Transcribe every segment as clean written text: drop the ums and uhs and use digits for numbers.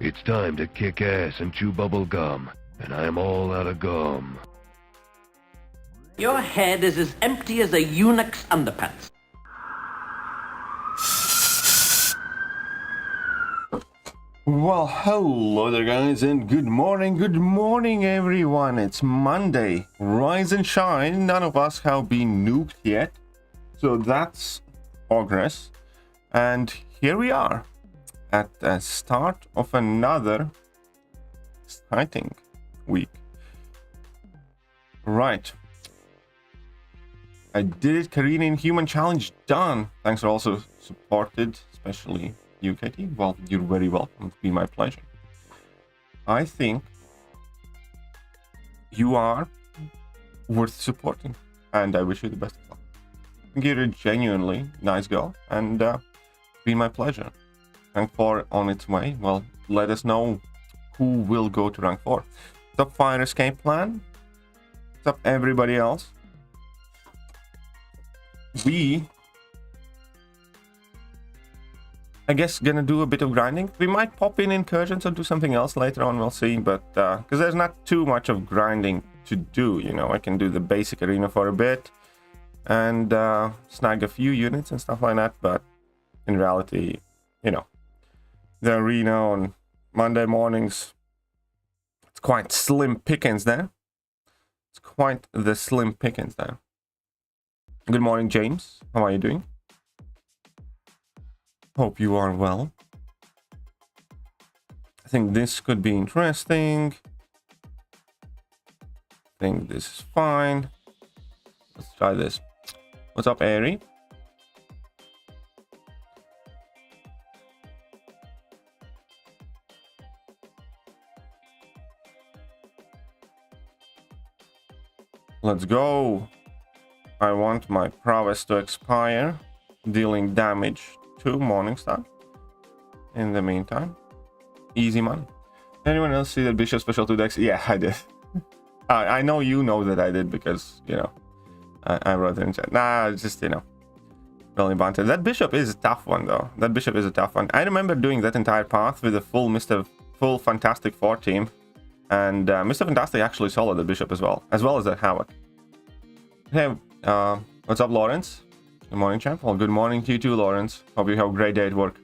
It's time to kick ass and chew bubble gum, and I'm all out of gum. Your head is as empty as a eunuch's underpants. Well, hello there guys, and good morning everyone. It's Monday. Rise and shine. None of us have been nuked yet, so that's progress. And here we are at the start of another exciting week. Right, I did it. Korean Human Challenge done. Thanks for also supported, especially UKT. Well, you're very welcome. It's been my pleasure. I think you are worth supporting, and I wish you the best of luck. I think you're a genuinely nice girl, and it's been my pleasure. Rank 4 on its way. Well, let us know who will go to rank 4. Top fire escape plan. What's up, everybody else? I guess gonna do a bit of grinding. We might pop in incursions or do something else later on, we'll see, but because there's not too much of grinding to do, you know. I can do the basic arena for a bit and snag a few units and stuff like that, but in reality, you know, the arena on Monday mornings, it's quite slim pickings there. It's quite the slim pickings there. Good morning, James. How are you doing? Hope you are well. I think this could be interesting. I think this is fine. Let's try this. What's up, Airy? Let's go. I want my prowess to expire, dealing damage to Morningstar. In the meantime, easy money. Anyone else see that Bishop special 2 decks? Yeah, I did. I know you know that I did because, you know, I wrote it in chat. Nah, it's just, you know, really bunted. That Bishop is a tough one, though. That Bishop is a tough one. I remember doing that entire path with a full Fantastic Four team. And Mr. Fantastic actually soloed the Bishop as well as the Havoc. Hey, what's up, Lawrence? Good morning, champ. Well, good morning to you too, Lawrence. Hope you have a great day at work.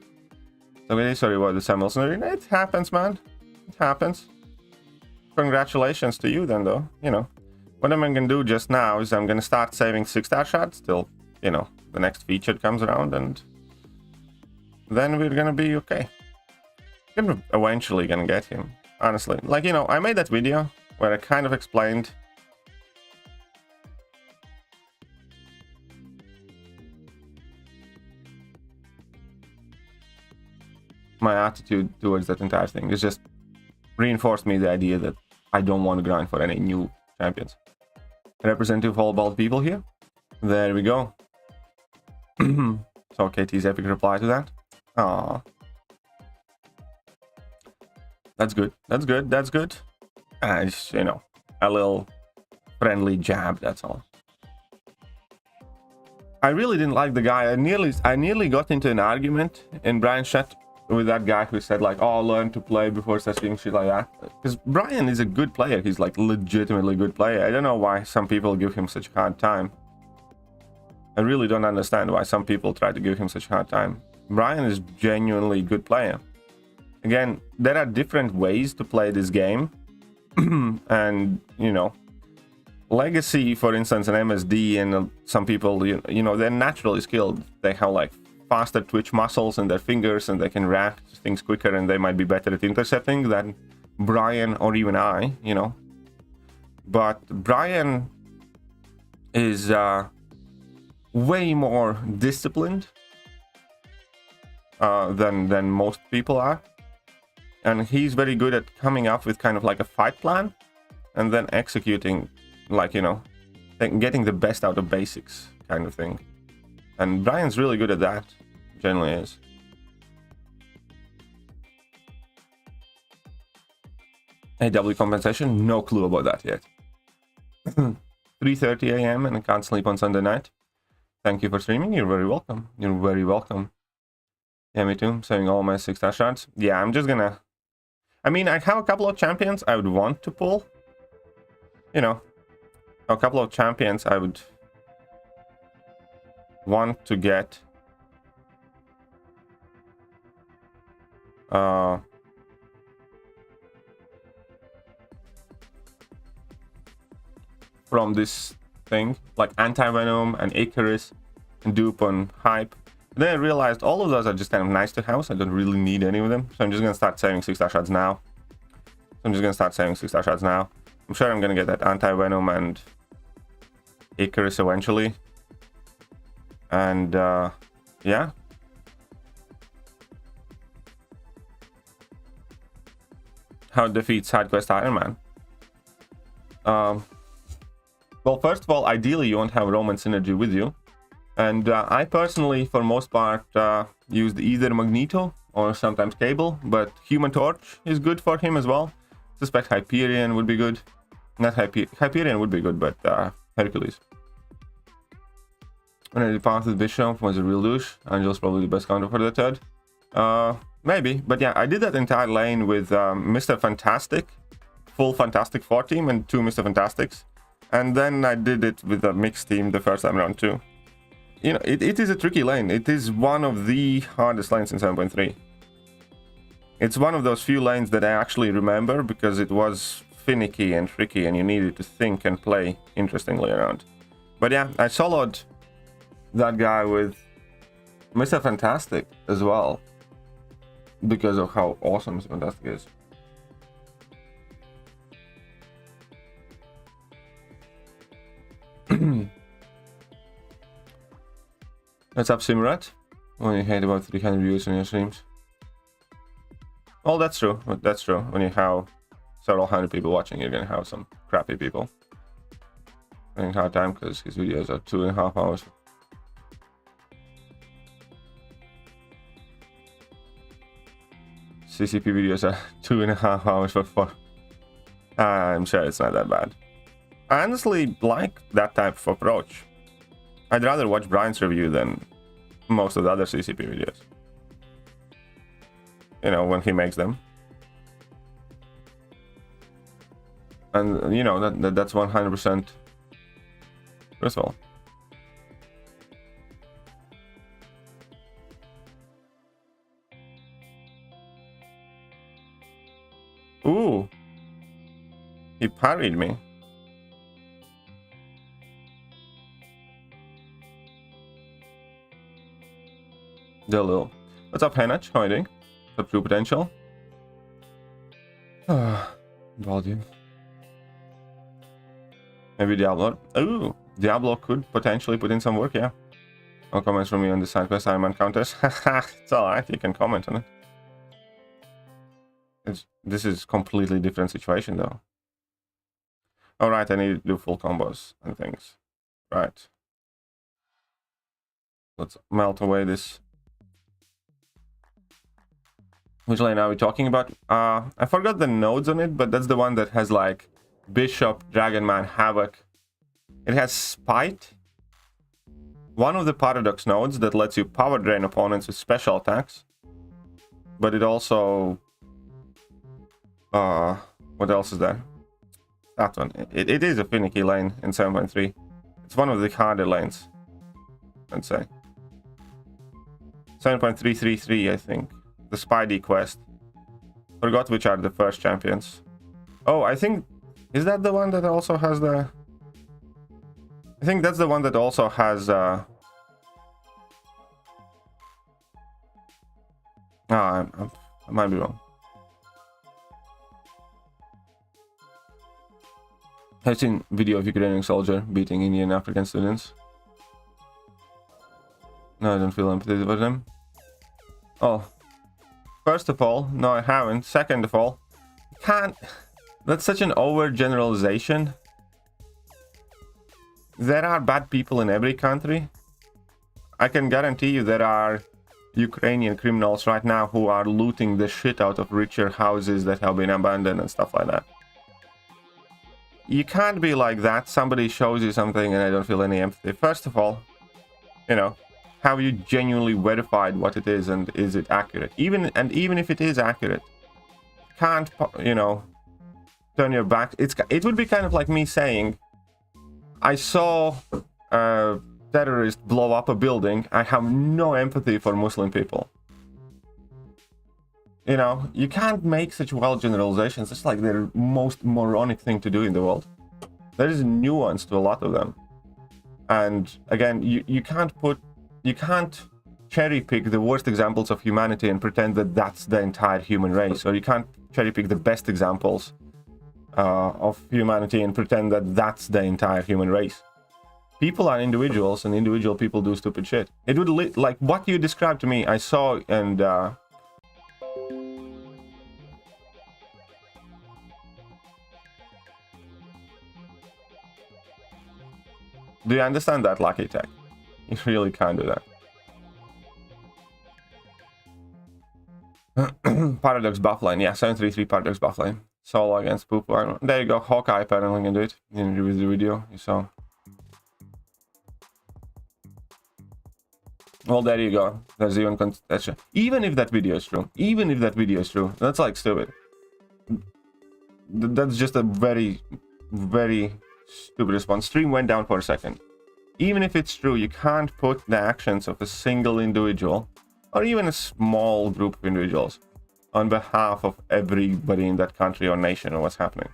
Okay, sorry about the Samuelson. It happens, man. It happens. Congratulations to you then, though. You know, what I'm gonna do just now is I'm gonna start saving 6-star shots till, you know, the next feature comes around, and then we're gonna be okay. I'm eventually gonna get him, honestly. Like, you know, I made that video where I kind of explained my attitude towards that entire thing. It's just reinforced me the idea that I don't want to grind for any new champions. Representative all bald people here. There we go. So KT's epic reply to that. Aww. That's good. That's good. That's good. Just, you know, a little friendly jab, that's all. I really didn't like the guy. I nearly got into an argument in Brian's chat with that guy who said, like, oh, learn to play before starting shit like that. Because Brian is a good player. He's like legitimately good player. I don't know why some people give him such a hard time. I really don't understand why some people try to give him such a hard time. Brian is genuinely good player. Again, there are different ways to play this game. And, you know, Legacy, for instance, and MSD, and some people, you know, they're naturally skilled. They have like faster twitch muscles in their fingers, and they can react to things quicker, and they might be better at intercepting than Brian or even I, you know. But Brian is way more disciplined than most people are, and he's very good at coming up with kind of like a fight plan and then executing, like, you know, getting the best out of basics kind of thing. And Brian's really good at that, generally is. AW compensation, no clue about that yet. 3:30 a.m. and I can't sleep on Sunday night. Thank you for streaming. You're very welcome. You're very welcome. Yeah, me too. Saving all my 6-star shots. Yeah, I'm just gonna I mean, I have a couple of champions I would want to pull. You know, a couple of champions I would want to get. From this thing, like Anti-Venom and Icarus and Dupe and Hype. And then I realized all of those are just kind of nice to have, so I don't really need any of them. So I'm just gonna start saving 6-star shots now. I'm sure I'm gonna get that Anti-Venom and Icarus eventually. And yeah. How to defeat side quest Iron Man. Well, first of all, ideally you won't have Roman synergy with you. And I personally, for most part, used either Magneto or sometimes Cable, but Human Torch is good for him as well. Suspect Hyperion would be good. Not Hyperion would be good, but Hercules. When I departed with Bishop was a real douche. Angel's probably the best counter for the third. Maybe, but yeah, I did that entire lane with Mr. Fantastic, full Fantastic 4 team and 2 Mr. Fantastics. And then I did it with a mixed team the first time around too. You know, it is a tricky lane. It is one of the hardest lanes in 7.3. It's one of those few lanes that I actually remember because it was finicky and tricky and you needed to think and play interestingly around. But yeah, I soloed that guy with Mr. Fantastic as well because of how awesome Mr. Fantastic is. What's up, Simrat? When you hate about 300 views on your streams. Well, that's true. That's true. When you have several hundred people watching, you're gonna have some crappy people. Having a hard time because his videos are 2.5 hours. CCP videos are 2.5 hours for 4. I'm sure it's not that bad. I honestly like that type of approach. I'd rather watch Brian's review than most of the other CCP videos. You know, when he makes them. And, you know, that's 100% truthful. Ooh. He parried me. Delil. What's up, Henach? How are you doing? What's up, True Potential? Volume. Maybe Diablo. Ooh, Diablo could potentially put in some work, yeah. No comments from me on the side quest Iron Man counters. It's alright, you can comment on it. This is completely different situation though. Alright, I need to do full combos and things. Right. Let's melt away this. Which lane are we talking about? I forgot the nodes on it, but that's the one that has like Bishop, Dragonman, Havoc. It has Spite. One of the Paradox nodes that lets you power drain opponents with special attacks. But it also... what else is there? That one. It is a finicky lane in 7.3. It's one of the harder lanes, I'd say. 7.333, I think. The Spidey quest. Forgot which are the first champions. Oh, I think... Is that the one that also has the... I think that's the one that also has... I might be wrong. I've seen video of Ukrainian soldier beating Indian African students. No, I don't feel empathy for them. Oh. First of all, no, I haven't. Second of all, can't... That's such an overgeneralization. There are bad people in every country. I can guarantee you there are Ukrainian criminals right now who are looting the shit out of richer houses that have been abandoned and stuff like that. You can't be like that. Somebody shows you something and I don't feel any empathy. First of all, you know, have you genuinely verified what it is and is it accurate? Even if it is accurate, can't, you know, turn your back. It would be kind of like me saying, I saw a terrorist blow up a building. I have no empathy for Muslim people. You know, you can't make such wild generalizations. It's like the most moronic thing to do in the world. There is nuance to a lot of them. And again, you can't cherry pick the worst examples of humanity and pretend that that's the entire human race, or you can't cherry pick the best examples of humanity and pretend that that's the entire human race. People are individuals, and individual people do stupid shit. It would like what you described to me. I saw, and do you understand that, Lucky Tech? You really can't do that. Paradox buffline, yeah, 733 Paradox buffline. Solo against Poop. There you go, Hawkeye apparently can do it. In the video, you saw. Well, there you go. There's even contestation. Even if that video is true, that's like stupid. That's just a very, very stupid response. Stream went down for a second. Even if it's true, you can't put the actions of a single individual or even a small group of individuals on behalf of everybody in that country or nation or what's happening.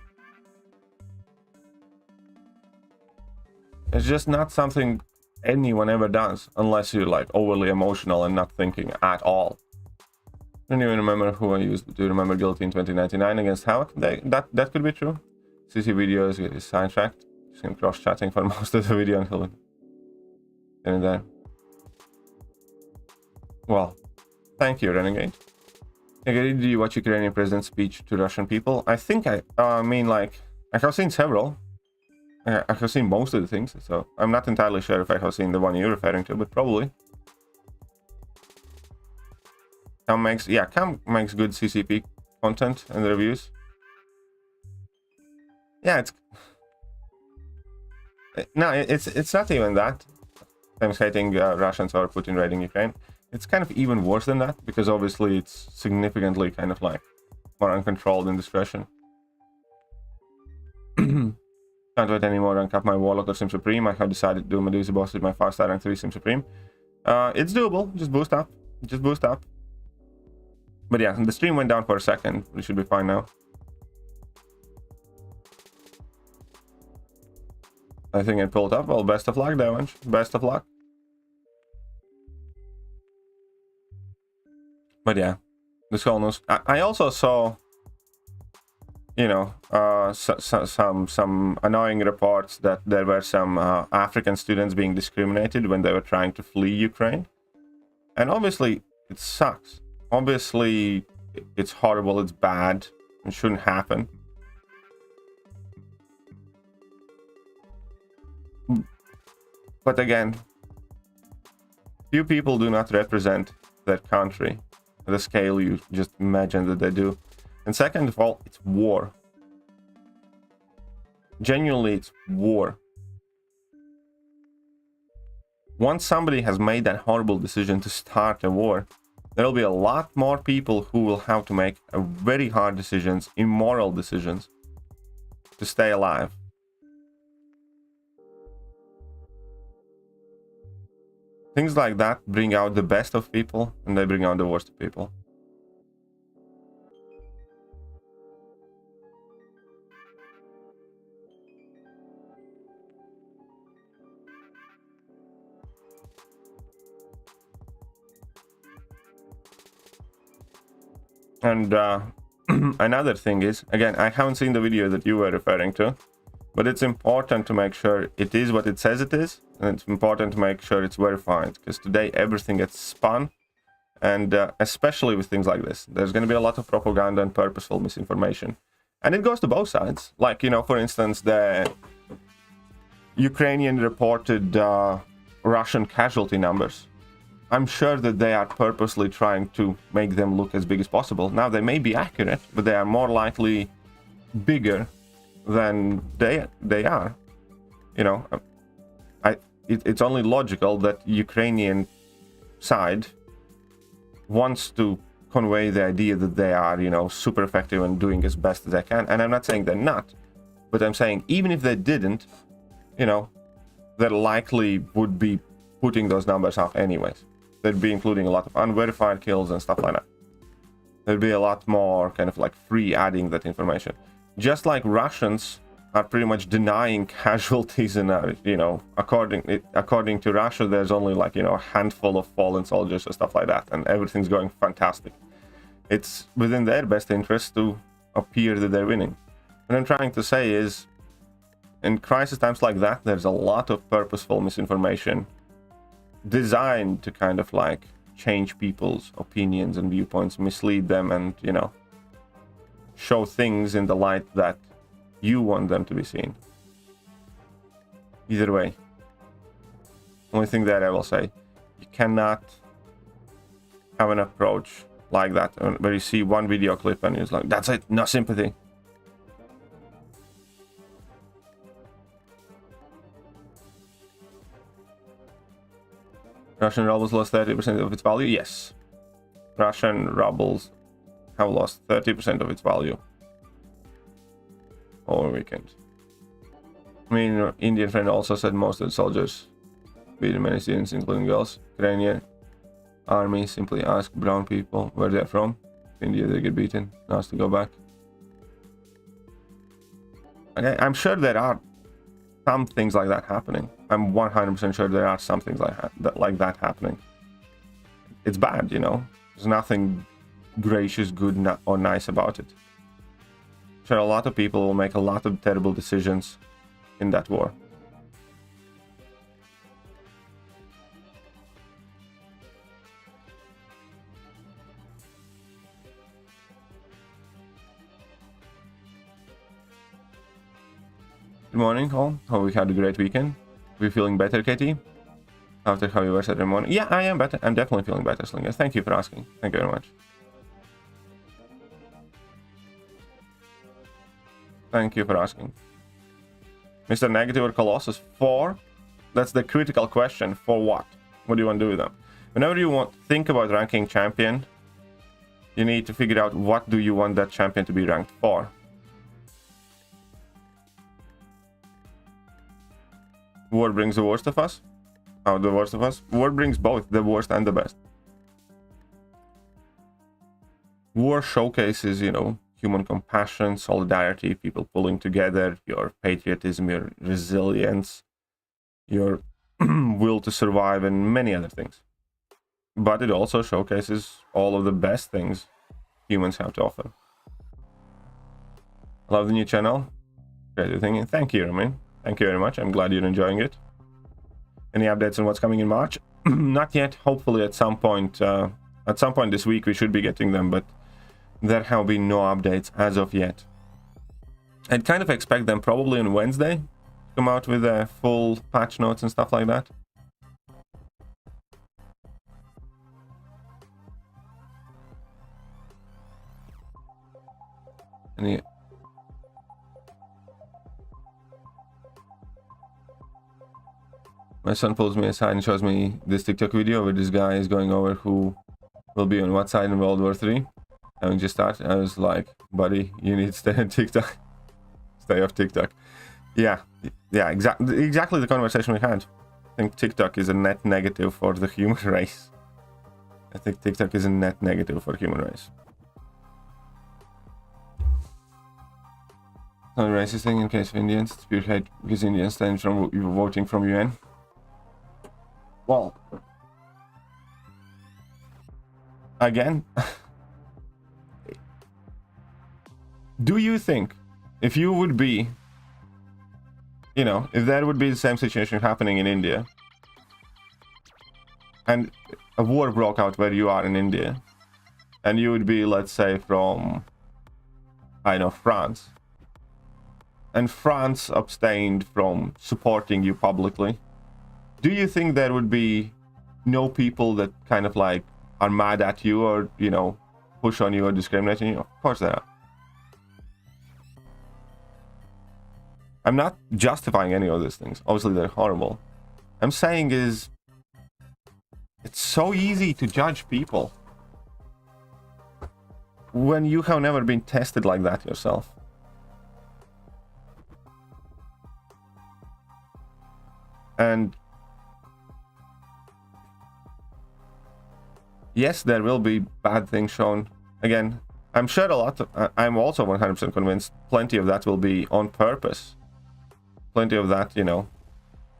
It's just not something anyone ever does unless you're like overly emotional and not thinking at all. I don't even remember who I used. Do you remember Guilty in 2099 against Havoc? That could be true. CC videos get sidetracked. Just him cross-chatting for most of the video until in there. Well, thank you, Renegade. Did you watch Ukrainian president's speech to Russian people? I think I mean, like, I have seen several. I have seen most of the things, so I'm not entirely sure if I have seen the one you're referring to, but probably. Cam makes good CCP content and reviews. Yeah, it's not even that. I'm hating Russians or Putin raiding Ukraine. It's kind of even worse than that, because obviously it's significantly kind of like more uncontrolled indiscretion. Can't wait anymore to uncap my Warlock or Sim Supreme. I have decided to do Medusa boss with my 5-star rank 3 Sim Supreme. It's doable. Just boost up. But yeah, the stream went down for a second. We should be fine now. I think I pulled up. Well, best of luck, Damage. Best of luck. But yeah, this whole news. I also saw, you know, some annoying reports that there were some African students being discriminated when they were trying to flee Ukraine. And obviously, it sucks. Obviously, it's horrible, it's bad, it shouldn't happen. But again, few people do not represent their country at the scale you just imagine that they do. And second of all, it's war. Genuinely, it's war. Once somebody has made that horrible decision to start a war, there will be a lot more people who will have to make very hard decisions, immoral decisions, to stay alive. Things like that bring out the best of people, and they bring out the worst of people. And another thing is, again, I haven't seen the video that you were referring to, but it's important to make sure it is what it says it is, and it's important to make sure it's verified, because today everything gets spun, and especially with things like this, there's going to be a lot of propaganda and purposeful misinformation, and it goes to both sides. Like, you know, for instance, the Ukrainian reported Russian casualty numbers. I'm sure that they are purposely trying to make them look as big as possible. Now, they may be accurate, but they are more likely bigger than they are. You know, it's only logical that Ukrainian side wants to convey the idea that they are, you know, super effective and doing as best as they can. And I'm not saying they're not, but I'm saying even if they didn't, you know, they likely would be putting those numbers out anyways. They'd be including a lot of unverified kills and stuff like that. There'd be a lot more kind of like free adding that information. Just like Russians are pretty much denying casualties in, you know, according to Russia, there's only like, you know, a handful of fallen soldiers or stuff like that, and everything's going fantastic. It's within their best interest to appear that they're winning. What I'm trying to say is, in crisis times like that, there's a lot of purposeful misinformation designed to kind of like change people's opinions and viewpoints, mislead them, and, you know, show things in the light that you want them to be seen. Either way, only thing that I will say, you cannot have an approach like that where you see one video clip and it's like, that's it, no sympathy. Russian rubles lost 30% of its value? Yes. Russian rubles have lost 30% of its value over weekend. I mean, Indian friend also said most of the soldiers beat many students, including girls. Ukrainian army simply ask brown people where they're from. India, they get beaten, asked to go back. Okay, I'm sure there are some things like that happening. I'm 100% sure there are some things like that happening. It's bad, you know. There's nothing gracious, good, or nice about it. Sure, a lot of people will make a lot of terrible decisions in that war. Good morning, all. Hope we had a great weekend. Are you feeling better, Katie? After how you were Saturday morning? Yeah, I am better. I'm definitely feeling better, Slinger. Thank you for asking. Thank you very much. Thank you for asking. Mr. Negative or Colossus? 4? That's the critical question. For what? What do you want to do with them? Whenever you think about ranking champion, you need to figure out what do you want that champion to be ranked for. War brings the worst of us? Oh, the worst of us? War brings both the worst and the best. War showcases, you know, human compassion, solidarity, people pulling together, your patriotism, your resilience, your will to survive, and many other things. But it also showcases all of the best things humans have to offer. Love the new channel. Great thing. Thank you, Ramin. Thank you very much. I'm glad you're enjoying it. Any updates on what's coming in March? Not yet. Hopefully at some point this week we should be getting them, but there have been no updates as of yet. I'd kind of expect them probably on Wednesday to come out with full patch notes and stuff like that. Any... My son pulls me aside and shows me this TikTok video where this guy is going over who will be on what side in World War 3. Having just started, I was like, buddy, you need to stay on TikTok. Stay off TikTok. Yeah, exactly the conversation we had. I think TikTok is a net negative for the human race. I think TikTok is a net negative for the human race. Not a racist thing in case of Indians. It's pure hate because Indians stand from voting from UN. Well, again, do you think if you would be, you know, if there would be the same situation happening in India and a war broke out where you are in India and you would be, let's say, from, I know, France, and France abstained from supporting you publicly, do you think there would be no people that kind of like are mad at you or, you know, push on you or discriminate on you? Of course there are. I'm not justifying any of these things. Obviously they're horrible. I'm saying is it's so easy to judge people. when you have never been tested like that yourself. And yes, there will be bad things shown. Again, I'm sure a lot of, I'm also 100% convinced plenty of that will be on purpose. Plenty of that, you know,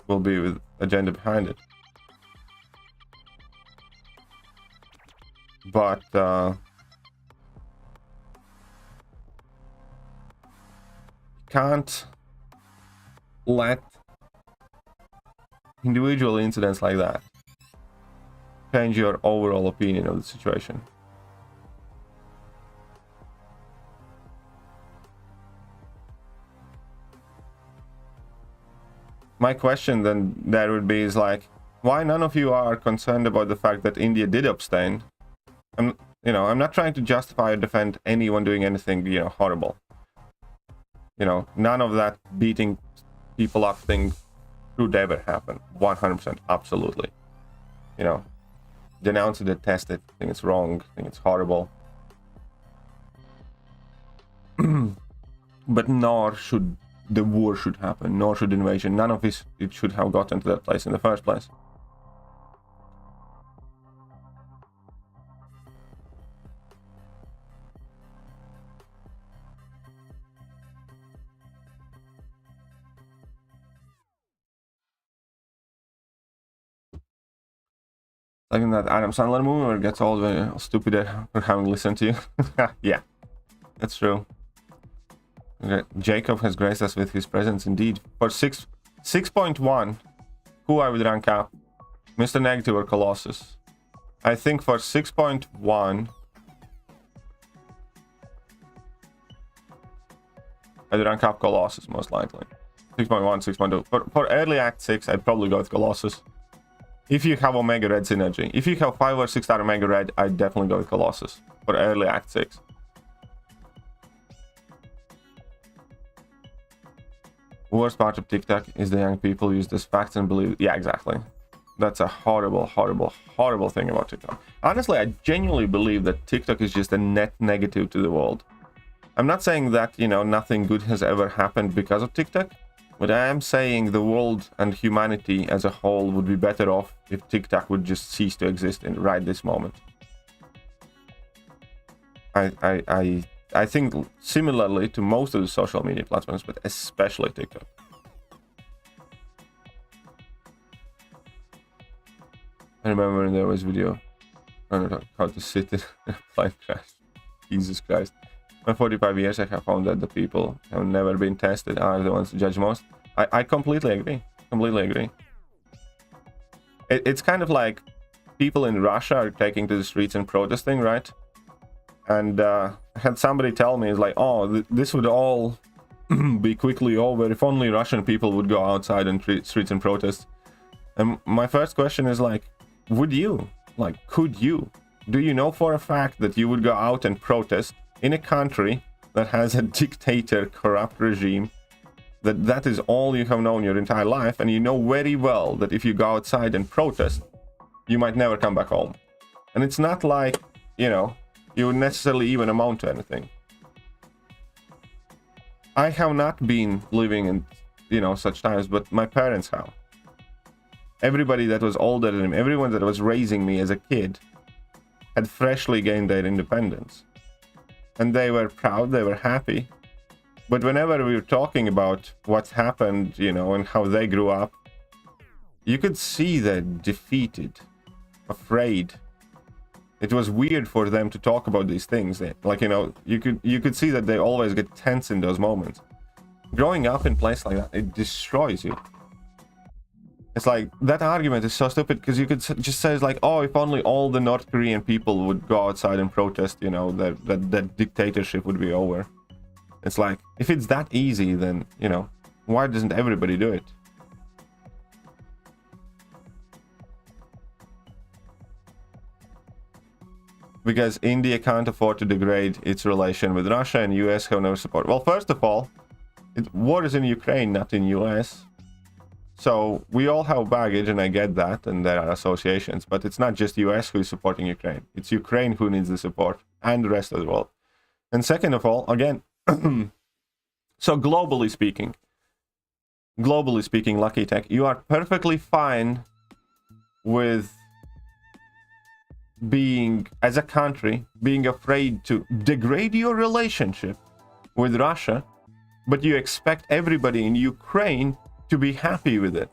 will be with agenda behind it. But can't let individual incidents like that change your overall opinion of the situation. My question then there would be is like, why none of you are concerned about the fact that India did abstain? I'm not trying to justify or defend anyone doing anything, you know, horrible. You know, none of that beating people up thing should ever happen. 100%, absolutely. You know, denounce it, detest it, think it's wrong, think it's horrible. But nor should the war should happen, nor should invasion. None of this, it should have gotten to that place in the first place. Like in that Adam Sandler movie where it gets all the stupid for having listened to you. Yeah, that's true. Jacob has graced us with his presence indeed. For 6.1, who I would rank up? Mr. Negative or Colossus? I think for 6.1, I'd rank up Colossus most likely. 6.1, 6.2. For early Act 6, I'd probably go with Colossus. If you have Omega Red synergy. If you have 5 or 6 star Omega Red, I'd definitely go with Colossus. For early Act 6. Worst part of TikTok is the young people use this facts and believe. Yeah, exactly. That's a horrible, horrible, horrible thing about TikTok. Honestly, I genuinely believe that TikTok is just a net negative to the world. I'm not saying that, you know, nothing good has ever happened because of TikTok, but I am saying the world and humanity as a whole would be better off if TikTok would just cease to exist in right this moment. I think similarly to most of the social media platforms, but especially TikTok. I remember when there was a video, I don't know how to sit in a plane crash. Jesus Christ. In 45 years, I have found that the people who have never been tested are the ones to judge most. I completely agree. Completely agree. It's kind of like people in Russia are taking to the streets and protesting, right? And had somebody tell me, it's like, oh, this would all be quickly over if only Russian people would go outside and streets and protest. And my first question is like, would you? Like, could you? Do you know for a fact that you would go out and protest in a country that has a dictator, corrupt regime, that is all you have known your entire life, and you know very well that if you go outside and protest, you might never come back home. And it's not like, you know, you would necessarily even amount to anything. I have not been living in, you know, such times, but my parents have. Everybody that was older than me, everyone that was raising me as a kid, had freshly gained their independence. And they were proud, they were happy. But whenever we were talking about what's happened, you know, and how they grew up, you could see they're defeated, afraid. It was weird for them to talk about these things. Like, you know, you could see that they always get tense in those moments. Growing up in a place like that, it destroys you. It's like, that argument is so stupid, because you could just say, it's like, oh, if only all the North Korean people would go outside and protest, you know, that dictatorship would be over. It's like, if it's that easy, then, you know, why doesn't everybody do it? Because India can't afford to degrade its relation with Russia, and US have no support. Well, first of all, war is in Ukraine, not in US. So we all have baggage, and I get that, and there are associations, but it's not just US who is supporting Ukraine. It's Ukraine who needs the support, and the rest of the world. And second of all, again, so globally speaking, Lucky Tech, you are perfectly fine with being, as a country, being afraid to degrade your relationship with Russia, but you expect everybody in Ukraine to be happy with it.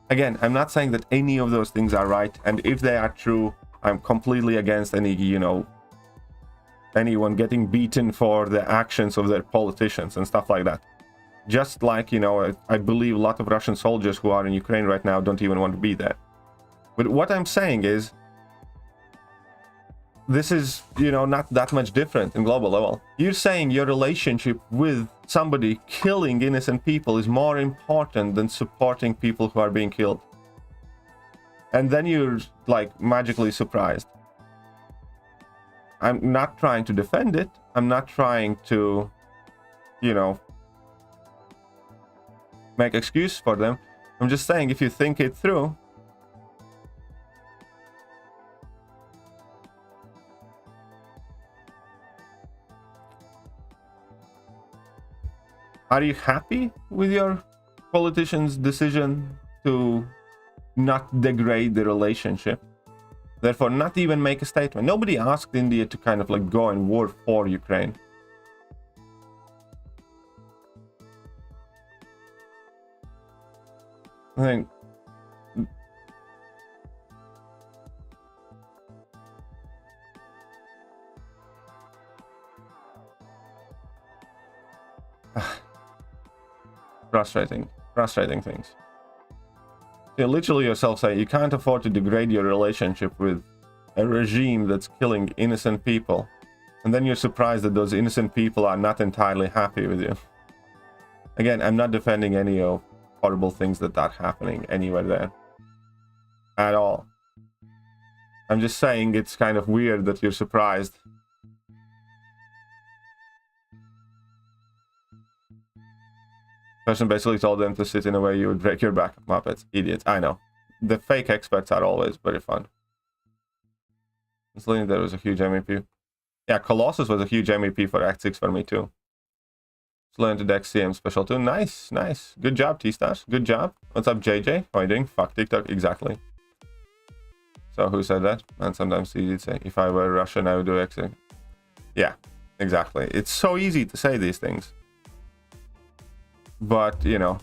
Again, I'm not saying that any of those things are right, and if they are true, I'm completely against any, anyone getting beaten for the actions of their politicians and stuff like that. Just like, I believe a lot of Russian soldiers who are in Ukraine right now don't even want to be there. But what I'm saying is, this is, not that much different in global level. You're saying your relationship with somebody killing innocent people is more important than supporting people who are being killed. And then you're, like, magically surprised. I'm not trying to defend it. I'm not trying to, make excuse for them. I'm just saying, if you think it through, are you happy with your politician's decision to not degrade the relationship? Therefore, not even make a statement. Nobody asked India to kind of like go and war for Ukraine. I think frustrating things. You literally yourself say you can't afford to degrade your relationship with a regime that's killing innocent people, and then you're surprised that those innocent people are not entirely happy with you. Again, I'm not defending any of horrible things that are happening anywhere there at all. I'm just saying it's kind of weird that you're surprised. Person basically told them to sit in a way you would break your back. Muppets, idiots. I know. The fake experts are always very fun. There was a huge MEP. Yeah, Colossus was a huge MEP for Act 6 for me too. Learn to deck CM special too. Nice, nice. Good job, T-Stars. Good job. What's up, JJ? How are you doing? Fuck TikTok. Exactly. So who said that? And sometimes he did say, if I were Russian, I would do X. Yeah, exactly. It's so easy to say these things. But, and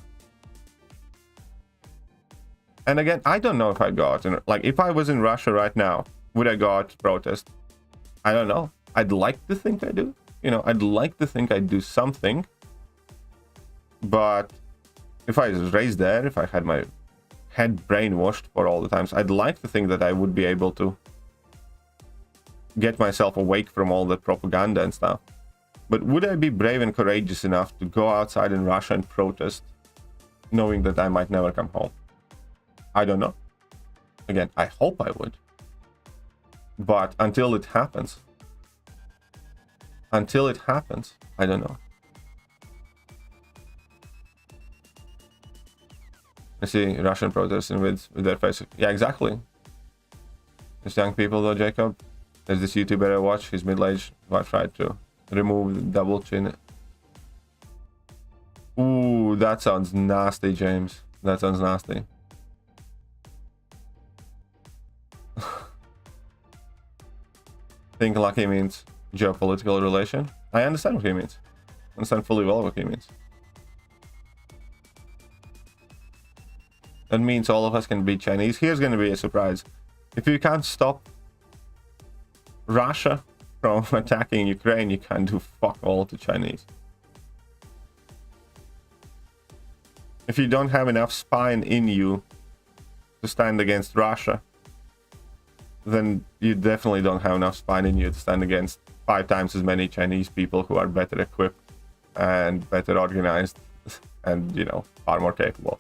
again, I don't know if I go out, like, if I was in Russia right now, would I go out to protest? I don't know. I'd like to think I do. I'd like to think I'd do something. But if I was raised there, if I had my head brainwashed for all the times, I'd like to think that I would be able to get myself awake from all the propaganda and stuff. But would I be brave and courageous enough to go outside in Russia and protest, knowing that I might never come home? I don't know. Again, I hope I would. But until it happens, I don't know. I see Russian protesting with their face. Yeah, exactly. There's young people though, Jacob. There's this YouTuber I watch. He's middle-aged. I tried to remove the double chin. Ooh, that sounds nasty, James. That sounds nasty. Think lucky means geopolitical relation. I understand what he means. I understand fully well what he means. That means all of us can beat Chinese. Here's going to be a surprise. If you can't stop Russia from attacking Ukraine, you can't do fuck all to Chinese. If you don't have enough spine in you to stand against Russia, then you definitely don't have enough spine in you to stand against 5 times as many Chinese people who are better equipped and better organized and, far more capable.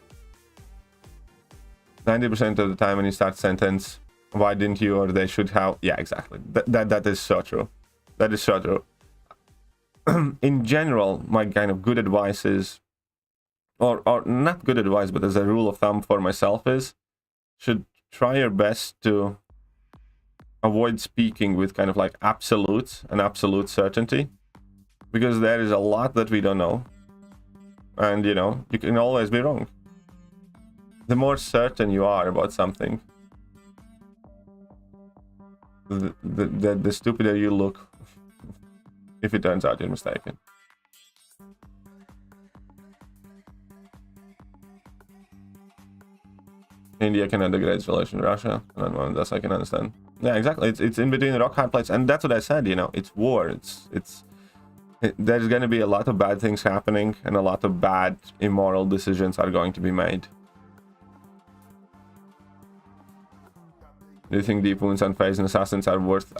90% of the time when you start sentence, why didn't you or they should have... Yeah, exactly. That is so true. That is so true. In general, my kind of good advice is, or not good advice, but as a rule of thumb for myself is, should try your best to avoid speaking with kind of like absolutes and absolute certainty, because there is a lot that we don't know, and you know, you can always be wrong. The more certain you are about something, the stupider you look if it turns out you're mistaken. India cannot degrade its relation to Russia, and that's I can understand. Yeah, exactly. It's in between the rock hard places, and that's what I said. You know, it's war. There's going to be a lot of bad things happening, and a lot of bad, immoral decisions are going to be made. Do you think deep wounds and phase and assassins are worth?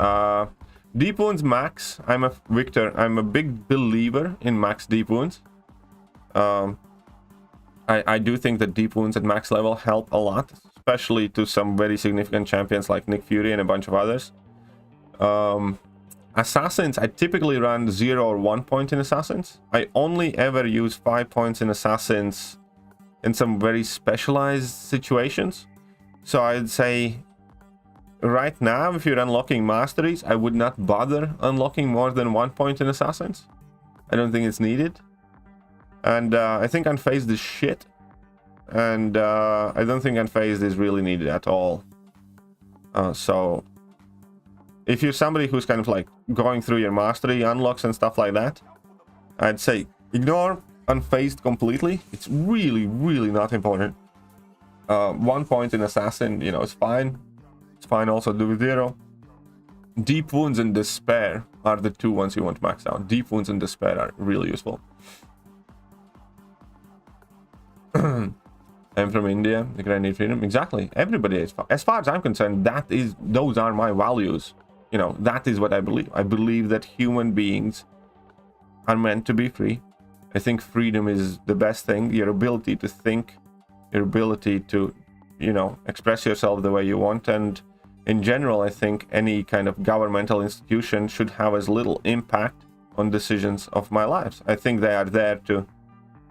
Deep wounds max. I'm a big believer in max deep wounds. I do think that deep wounds at max level help a lot, especially to some very significant champions like Nick Fury and a bunch of others. Assassins, I typically run 0 or 1 point in assassins. I only ever use 5 points in assassins in some very specialized situations. So I'd say right now, if you're unlocking masteries, I would not bother unlocking more than 1 point in assassins. I don't think it's needed. And I think unfazed is shit. And I don't think unfazed is really needed at all. So if you're somebody who's kind of like going through your mastery unlocks and stuff like that, I'd say ignore unfazed completely. It's really, really not important. 1 point in assassin, you know, it's fine. It's fine also to do with 0. Deep wounds and despair are the 2 ones you want to max out. Deep wounds and despair are really useful. I'm from India. The grand need freedom. Exactly. Everybody is. As far as I'm concerned, those are my values. You know, that is what I believe. I believe that human beings are meant to be free. I think freedom is the best thing. Your ability to think, your ability to, you know, express yourself the way you want. And in general, I think any kind of governmental institution should have as little impact on decisions of my lives. I think they are there to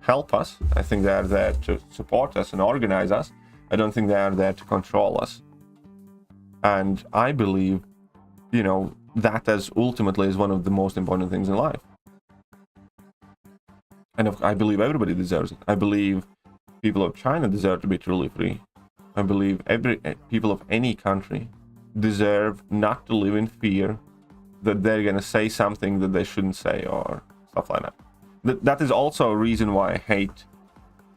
help us. I think they are there to support us and organize us. I don't think they are there to control us. And I believe, you know, that as ultimately is one of the most important things in life. And I believe everybody deserves it. I believe people of China deserve to be truly free. I believe people of any country deserve not to live in fear that they're going to say something that they shouldn't say or stuff like that. That is also a reason why I hate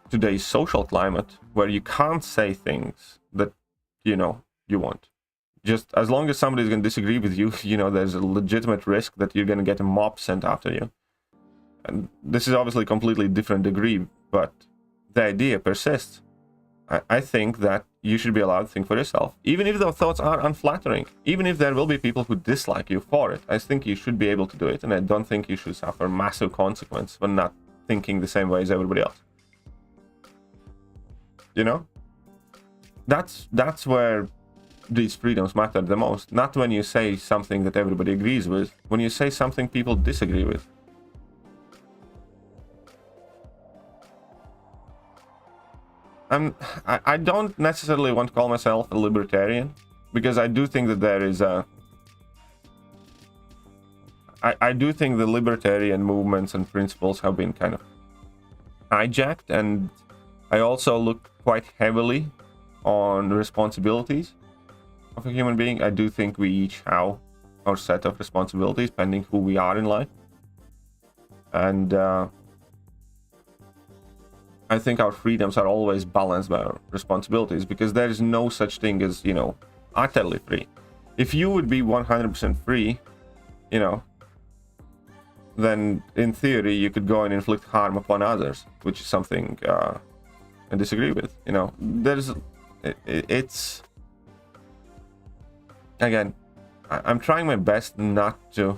today's social climate, where you can't say things that, you know, you want. Just as long as somebody's going to disagree with you, you know, there's a legitimate risk that you're going to get a mob sent after you. And this is obviously a completely different degree, but the idea persists. I think that you should be allowed to think for yourself, even if those thoughts are unflattering, even if there will be people who dislike you for it. I think you should be able to do it, and I don't think you should suffer massive consequence for not thinking the same way as everybody else. You know? That's where these freedoms matter the most. Not when you say something that everybody agrees with, when you say something people disagree with. I don't necessarily want to call myself a libertarian, because I do think that there is a... I do think the libertarian movements and principles have been kind of hijacked, and I also look quite heavily on responsibilities of a human being. I do think we each have our set of responsibilities, depending who we are in life. And I think our freedoms are always balanced by our responsibilities, because there is no such thing as, you know, utterly free. If you would be 100% free, you know, then in theory you could go and inflict harm upon others, which is something I disagree with. You know, it's again, I'm trying my best not to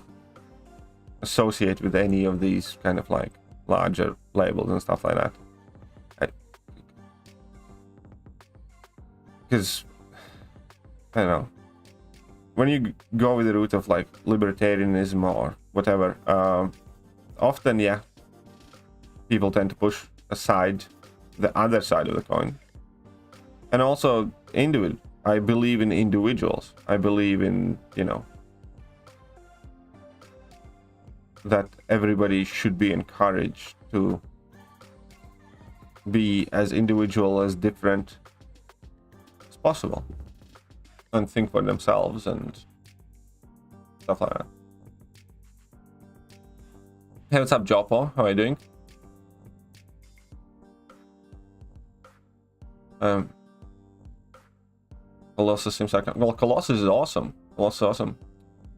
associate with any of these kind of like larger labels and stuff like that. Because, I don't know, when you go with the route of like libertarianism or whatever, often, yeah, people tend to push aside the other side of the coin. And also I believe in individuals. I believe in, you know, that everybody should be encouraged to be as individual, as different as possible, and think for themselves and stuff like that. Hey, what's up, Jopo? How are you doing? Colossus seems like... Well, Colossus is awesome. Colossus is awesome.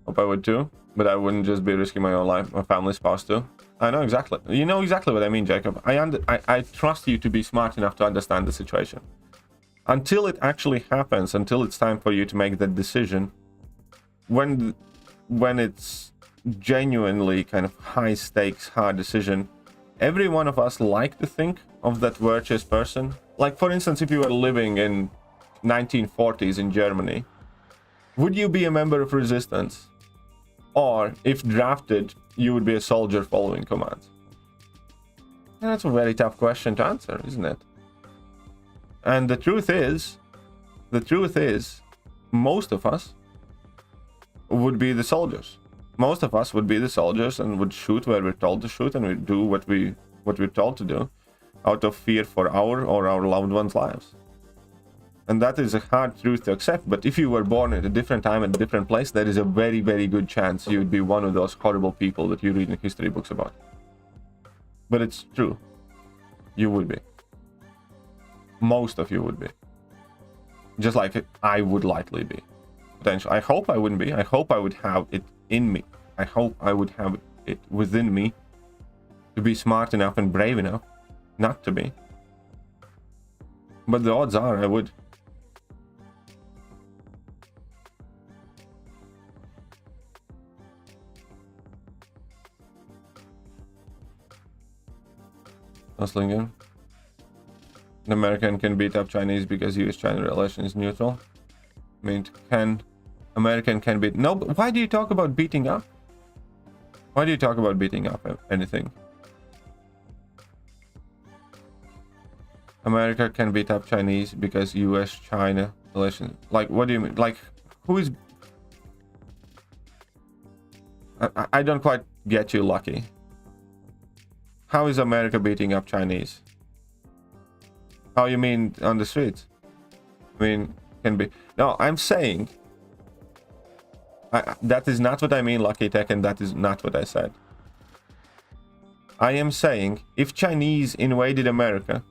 Hope I would too. But I wouldn't just be risking my own life. My family's spouse too. I know exactly. You know exactly what I mean, Jacob. I trust you to be smart enough to understand the situation. Until it actually happens, until it's time for you to make that decision, when it's genuinely kind of high stakes, hard decision, every one of us like to think of that virtuous person. Like, for instance, if you were living in 1940s in Germany, would you be a member of resistance? Or if drafted, you would be a soldier following commands? And that's a very tough question to answer, isn't it? And the truth is, most of us would be the soldiers. Most of us would be the soldiers and would shoot where we're told to shoot, and we'd do what we're told to do out of fear for our or our loved ones' lives. And that is a hard truth to accept, but if you were born at a different time and a different place, there is a very, very good chance you would be one of those horrible people that you read in history books about. But it's true. You would be. Most of you would be. Just like I would likely be. Potentially. I hope I wouldn't be. I hope I would have it in me. I hope I would have it within me to be smart enough and brave enough not to be. But the odds are I would. An American can beat up Chinese because US-China relation is neutral. I mean, American can beat... No, but why do you talk about beating up? Why do you talk about beating up anything? America can beat up Chinese because US-China relation... Like, what do you mean? Like, who is... I don't quite get you, Lucky. How is America beating up Chinese? How you mean on the streets? I mean, can be... No, I'm saying... that is not what I mean, Lucky Tech, and that is not what I said. I am saying, if Chinese invaded America...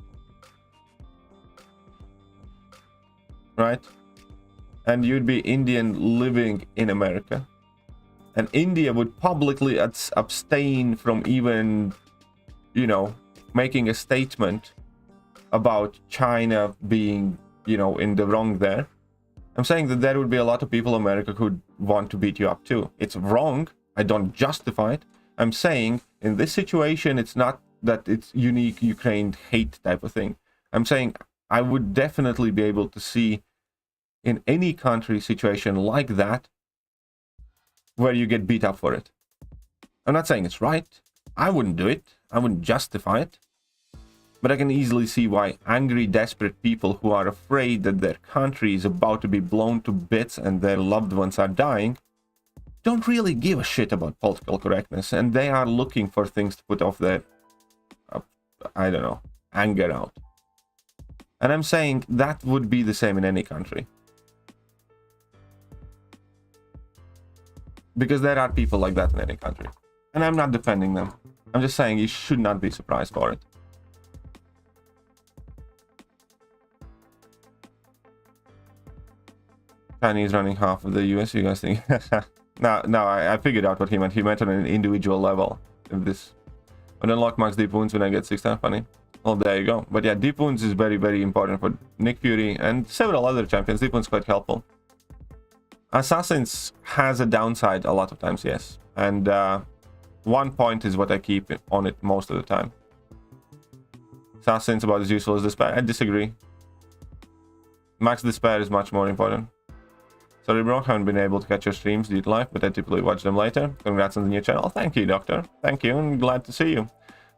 Right? And you'd be Indian living in America. And India would publicly abstain from even... you know, making a statement about China being, you know, in the wrong there. I'm saying that there would be a lot of people in America who'd want to beat you up too. It's wrong. I don't justify it. I'm saying in this situation, it's not that it's unique Ukraine hate type of thing. I'm saying I would definitely be able to see in any country situation like that where you get beat up for it. I'm not saying it's right. I wouldn't do it. I wouldn't justify it. But I can easily see why angry, desperate people who are afraid that their country is about to be blown to bits and their loved ones are dying don't really give a shit about political correctness, and they are looking for things to put off their, I don't know, anger out. And I'm saying that would be the same in any country. Because there are people like that in any country. And I'm not defending them. I'm just saying you should not be surprised for it. Chinese running half of the US, you guys think? No, I figured out what he meant. He meant on an individual level. If this would unlock max deep wounds when I get 6 times funny. Well, there you go. But yeah, deep wounds is very, very important for Nick Fury and several other champions. Deep wounds quite helpful. Assassins has a downside a lot of times, yes. And 1 point is what I keep on it most of the time. Assassin's about as useful as Despair. I disagree. Max Despair is much more important. Sorry bro, haven't been able to catch your streams due to life, but I typically watch them later. Congrats on the new channel. Thank you, Doctor. Thank you, and glad to see you.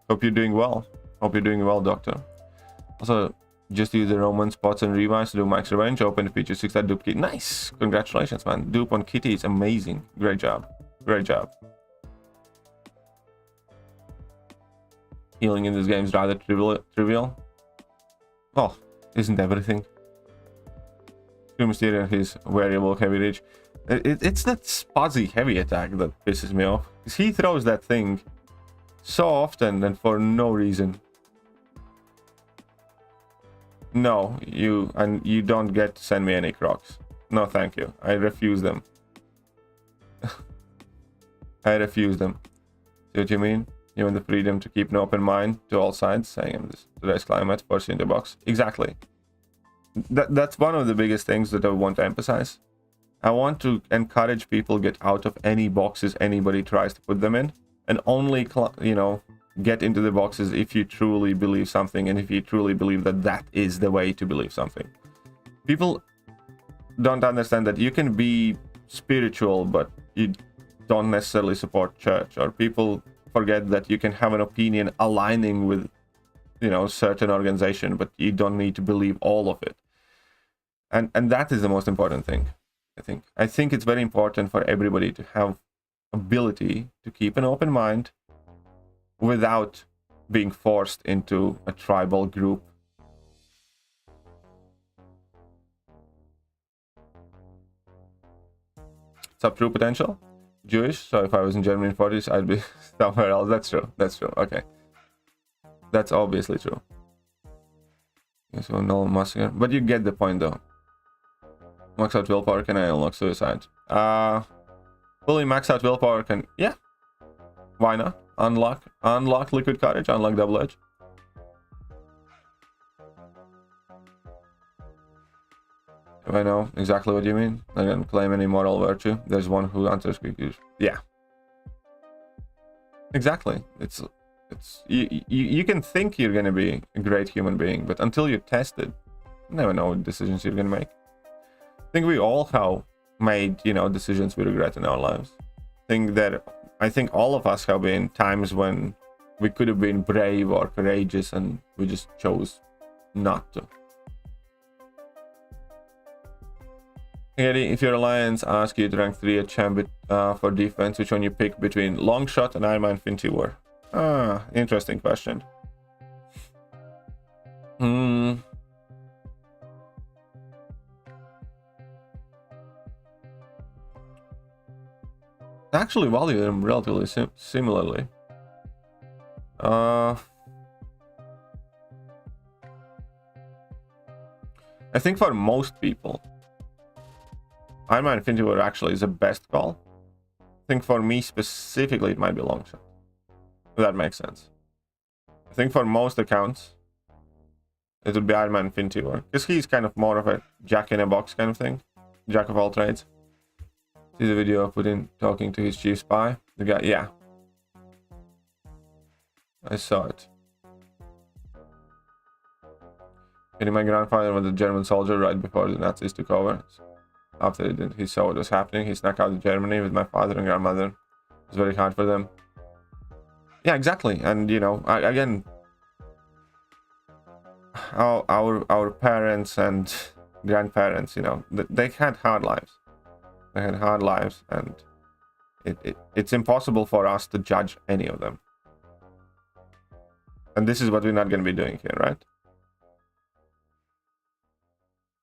Hope you're doing well. Hope you're doing well, Doctor. Also, Just use the Roman spots and revise to do max revenge. Open the feature 6 that dupe kit. Nice! Congratulations, man. Dupe on Kitty is amazing. Great job. Great job. Healing in this game is rather trivial. Oh, isn't everything? True Mysterion, his variable heavy reach. It's that fuzzy heavy attack that pisses me off. Because he throws that thing so often and for no reason. No, you don't get to send me any crocs. No, thank you. I refuse them. I refuse them. See what you mean? You want the freedom to keep an open mind to all sides, saying this today's climate, force you in the box. Exactly. That's one of the biggest things that I want to emphasize. I want to encourage people get out of any boxes anybody tries to put them in, and only, you know, get into the boxes if you truly believe something, and if you truly believe that that is the way to believe something. People don't understand that you can be spiritual, but you don't necessarily support church, or people forget that you can have an opinion aligning with, you know, certain organization, but you don't need to believe all of it. And that is the most important thing. I think it's very important for everybody to have ability to keep an open mind without being forced into a tribal group. Sub true potential? Jewish, so if I was in Germany in 40s, I'd be somewhere else. That's true. That's true. Okay. That's obviously true. Yes, well, no massacre. But you get the point, though. Max out willpower, can I unlock suicide? Fully max out willpower can... Yeah. Why not? Unlock liquid courage, unlock double edge. If I know exactly what you mean, I don't claim any moral virtue. There's one who answers quickly. Yeah. Exactly. It's you can think you're gonna be a great human being, but until you test it, you never know what decisions you're gonna make. I think we all have made, you know, decisions we regret in our lives. I think all of us have been times when we could have been brave or courageous and we just chose not to. Eddie, if your alliance asks you to rank 3 at champ for defense, which one you pick between long shot and Iron Man Infinity War? Ah, interesting question. I actually value them relatively similarly. I think for most people, Iron Man Infinity War actually is the best call. I think for me specifically, it might be long shot. If that makes sense. I think for most accounts, it would be Iron Man Infinity War. Because he's kind of more of a jack in a box kind of thing. Jack of all trades. See the video of Putin talking to his chief spy? The guy, yeah. I saw it. My grandfather was a German soldier right before the Nazis took over. After he saw what was happening, he snuck out to Germany with my father and grandmother. It was very hard for them. Yeah, exactly. And, you know, again, our parents and grandparents, you know, they had hard lives. They had hard lives, and it's impossible for us to judge any of them. And this is what we're not going to be doing here, right?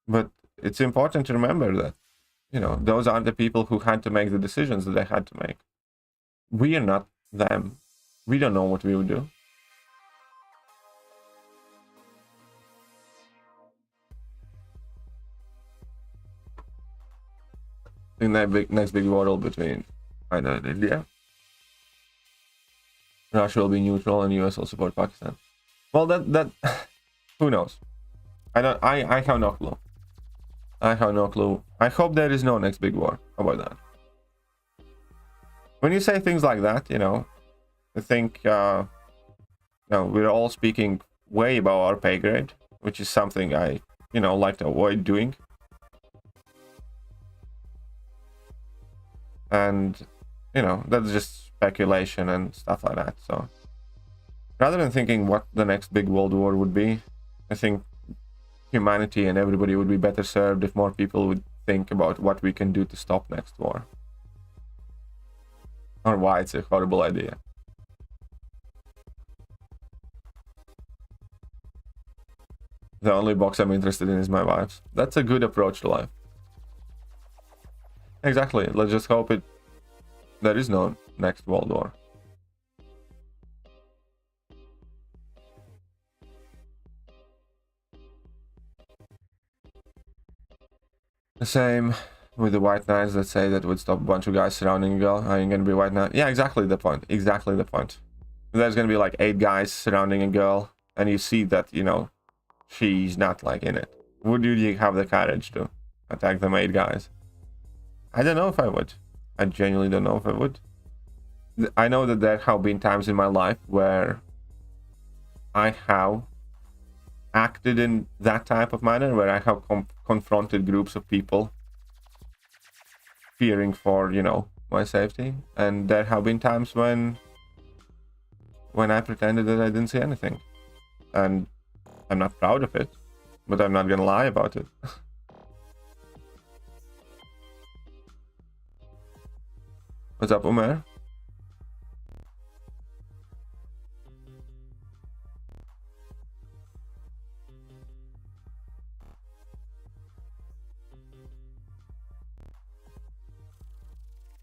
But it's important to remember that, you know, those are the people who had to make the decisions that they had to make. We are not them. We don't know what we would do. I think that next big battle between China and India. Russia will be neutral and US will support Pakistan. Well, that who knows? I have no clue. I have no clue. I hope there is no next big war. How about that? When you say things like that, you know, I think we're all speaking way above our pay grade, which is something I, you know, like to avoid doing. And, you know, that's just speculation and stuff like that. So rather than thinking what the next big world war would be, I think humanity and everybody would be better served if more people would think about what we can do to stop next war. Or why it's a horrible idea. The only box I'm interested in is my wife's. That's a good approach to life. Exactly. Let's just hope there is no next World War. The same with the white knights that say that would stop a bunch of guys surrounding a girl. Are you gonna be white knight? Yeah, exactly the point. Exactly the point. There's gonna be like 8 guys surrounding a girl, and you see that, you know, she's not like in it. Would you have the courage to attack them 8 guys? I don't know if I would. I genuinely don't know if I would. I know that there have been times in my life where I have acted in that type of manner, where I have confronted groups of people fearing for, you know, my safety. And there have been times when I pretended that I didn't see anything. And I'm not proud of it, but I'm not gonna lie about it. What's up, Umer?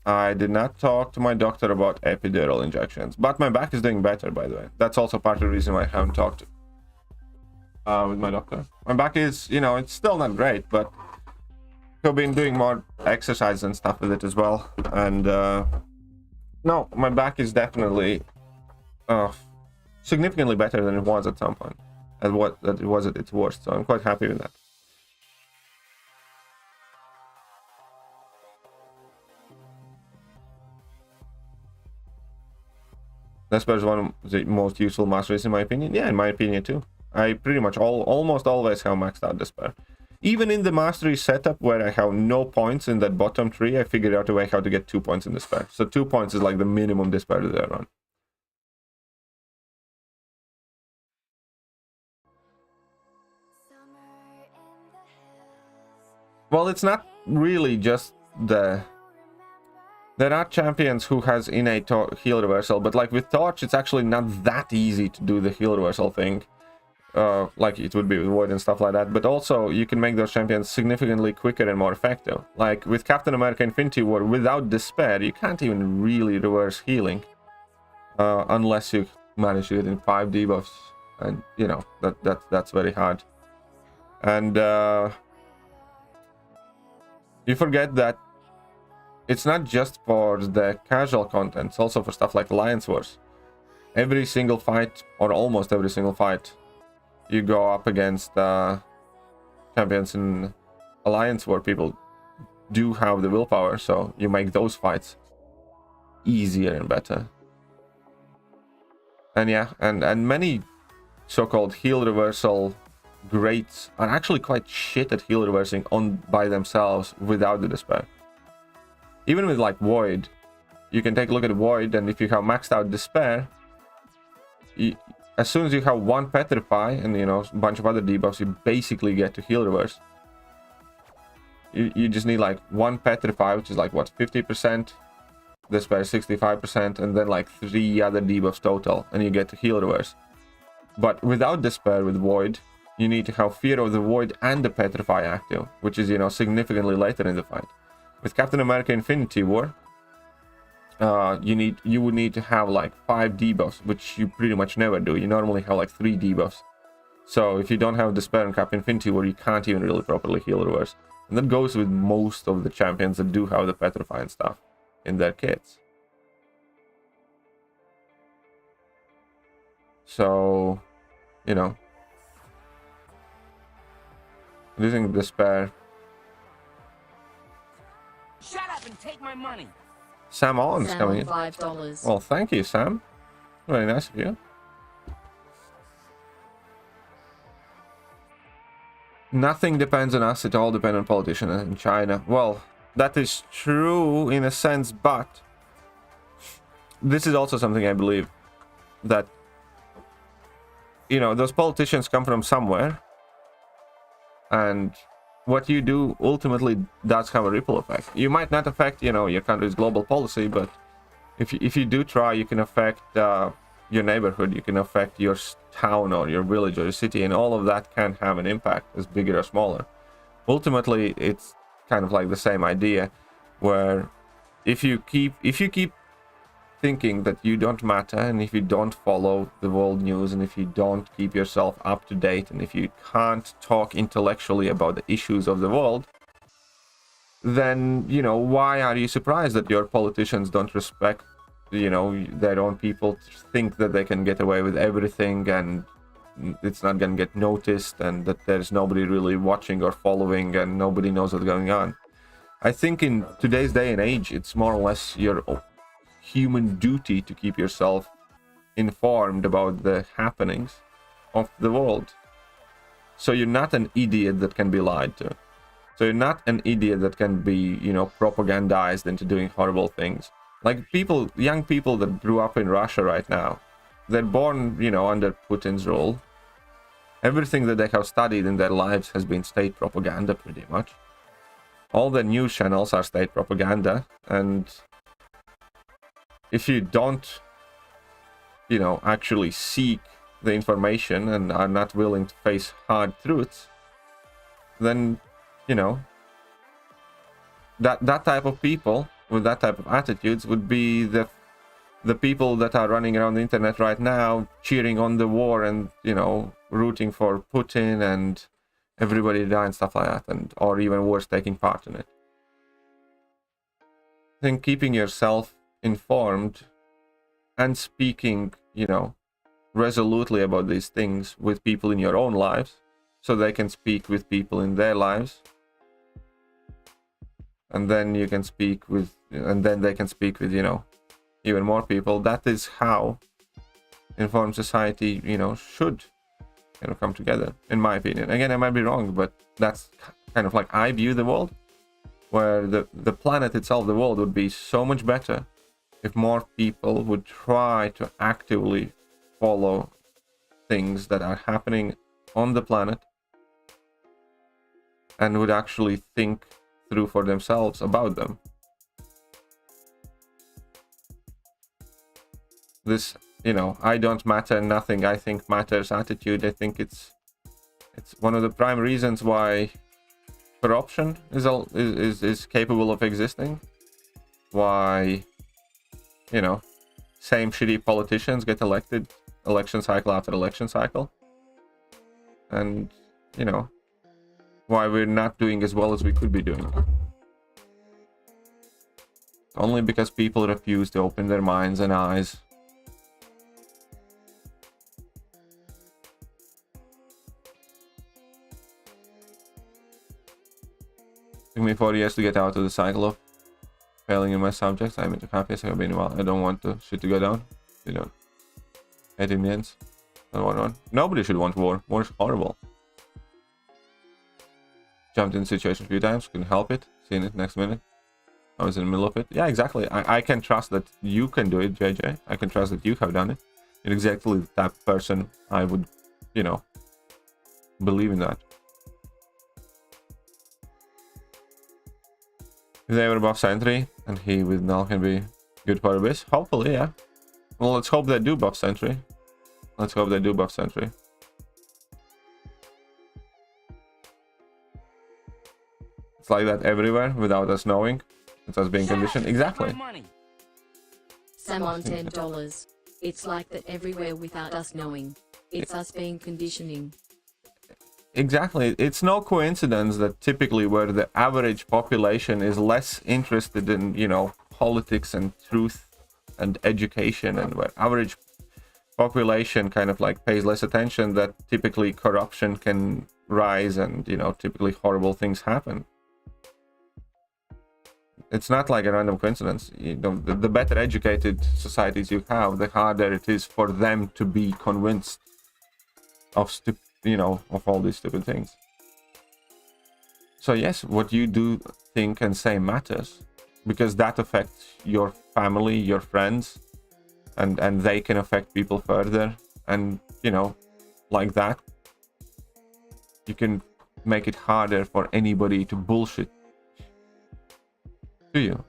I did not talk to my doctor about epidural injections, but my back is doing better, by the way. That's also part of the reason why I haven't talked with my doctor. My back is, you know, it's still not great, but I've been doing more exercise and stuff with it as well. And no, my back is definitely significantly better than it was at some point, and what that it was at its worst. So I'm quite happy with that. Despair is one of the most useful masteries in my opinion. Yeah, in my opinion too. I pretty much almost always have maxed out Despair. Even in the mastery setup where I have no points in that bottom tree, I figured out a way how to get 2 points in Despair. So 2 points is like the minimum Despair that I run. Well, it's not really just the... There are champions who has innate heal reversal, but like with Torch, it's actually not that easy to do the heal reversal thing. Like it would be with Void and stuff like that, but also you can make those champions significantly quicker and more effective. Like with Captain America Infinity War, without Despair, you can't even really reverse healing. Unless you manage to get in 5 debuffs, and you know, that's very hard. And you forget that it's not just for the casual content, it's also for stuff like Alliance Wars. Every single fight, or almost every single fight, you go up against champions in Alliance where people do have the willpower, so you make those fights easier and better. And yeah, and many so-called heal reversal greats are actually quite shit at heal reversing by themselves without the Despair. Even with like Void, you can take a look at Void, and if you have maxed out Despair, as soon as you have 1 Petrify and, you know, a bunch of other debuffs, you basically get to heal reverse. You just need like 1 Petrify, which is like what, 50%, Despair 65%, and then like 3 other debuffs total, and you get to heal reverse. But without Despair with Void, you need to have Fear of the Void and the Petrify active, which is, you know, significantly later in the fight. With Captain America Infinity War, you would need to have like 5 debuffs, which you pretty much never do. You normally have like 3 debuffs. So if you don't have Despair and Captain Infinity War, you can't even really properly heal reverse. And that goes with most of the champions that do have the Petrify and stuff in their kits. So, you know, using Despair. Shut up and take my money. Sam Allen's coming in. $5. Well, thank you, Sam. Very nice of you. Nothing depends on us, it all depends on politicians in China. Well, that is true in a sense, but this is also something I believe, that, you know, those politicians come from somewhere, And what you do ultimately does have a ripple effect. You might not affect, you know, your country's global policy, but if you do try, you can affect your neighborhood, you can affect your town or your village or your city, and all of that can have an impact, as bigger or smaller. Ultimately, it's kind of like the same idea, where if you keep thinking that you don't matter, and if you don't follow the world news, and if you don't keep yourself up to date, and if you can't talk intellectually about the issues of the world, then, you know, why are you surprised that your politicians don't respect, you know, their own people, think that they can get away with everything and it's not going to get noticed, and that there's nobody really watching or following and nobody knows what's going on? I think in today's day and age, it's more or less your human duty to keep yourself informed about the happenings of the world. So you're not an idiot that can be lied to. So you're not an idiot that can be, you know, propagandized into doing horrible things. Like people, young people that grew up in Russia right now, they're born, you know, under Putin's rule. Everything that they have studied in their lives has been state propaganda, pretty much. All the news channels are state propaganda, and if you don't, you know, actually seek the information and are not willing to face hard truths, then, you know, that type of people with that type of attitudes would be the people that are running around the internet right now cheering on the war and, you know, rooting for Putin and everybody to die and stuff like that, and or even worse, taking part in it. I think keeping yourself informed and speaking, you know, resolutely about these things with people in your own lives, so they can speak with people in their lives, and then you can speak with, and then they can speak with, you know, even more people. That is how informed society, you know, should, you know, come together, in my opinion. Again, I might be wrong, but that's kind of like I view the world, where the planet itself, the world, would be so much better if more people would try to actively follow things that are happening on the planet and would actually think through for themselves about them. This, you know, I don't matter, nothing I think matters attitude, I think it's one of the prime reasons why corruption is capable of existing, why, you know, same shitty politicians get elected election cycle after election cycle, and, you know, why we're not doing as well as we could be doing. Only because people refuse to open their minds and eyes. Took me 4 years to get out of the cycle of failing in my subjects. I'm into happy as I've been a while. I don't want the shit to go down. You know, 18 minutes. I don't want one. Nobody should want war. War is horrible. Jumped in the situation a few times, couldn't help it. Seen it next minute. I was in the middle of it. Yeah, exactly. I can trust that you can do it, JJ. I can trust that you have done it. You're exactly the type of person I would, you know, believe in that. If they were buff Sentry, and he with null can be good for Abyss, hopefully, yeah. Well, let's hope they do buff Sentry. Let's hope they do buff Sentry. It's like that everywhere without us knowing. It's us being conditioned. Exactly. Sam on $10. It's like that everywhere without us knowing. It's us being conditioning. Exactly. It's no coincidence that typically where the average population is less interested in, you know, politics and truth and education, and where average population kind of like pays less attention, that typically corruption can rise and, you know, typically horrible things happen. It's not like a random coincidence. You know, the better educated societies you have, the harder it is for them to be convinced of you know, of all these stupid things. So yes, what you do, think and say matters, because that affects your family, your friends, and they can affect people further, and, you know, like that you can make it harder for anybody to bullshit. Do you?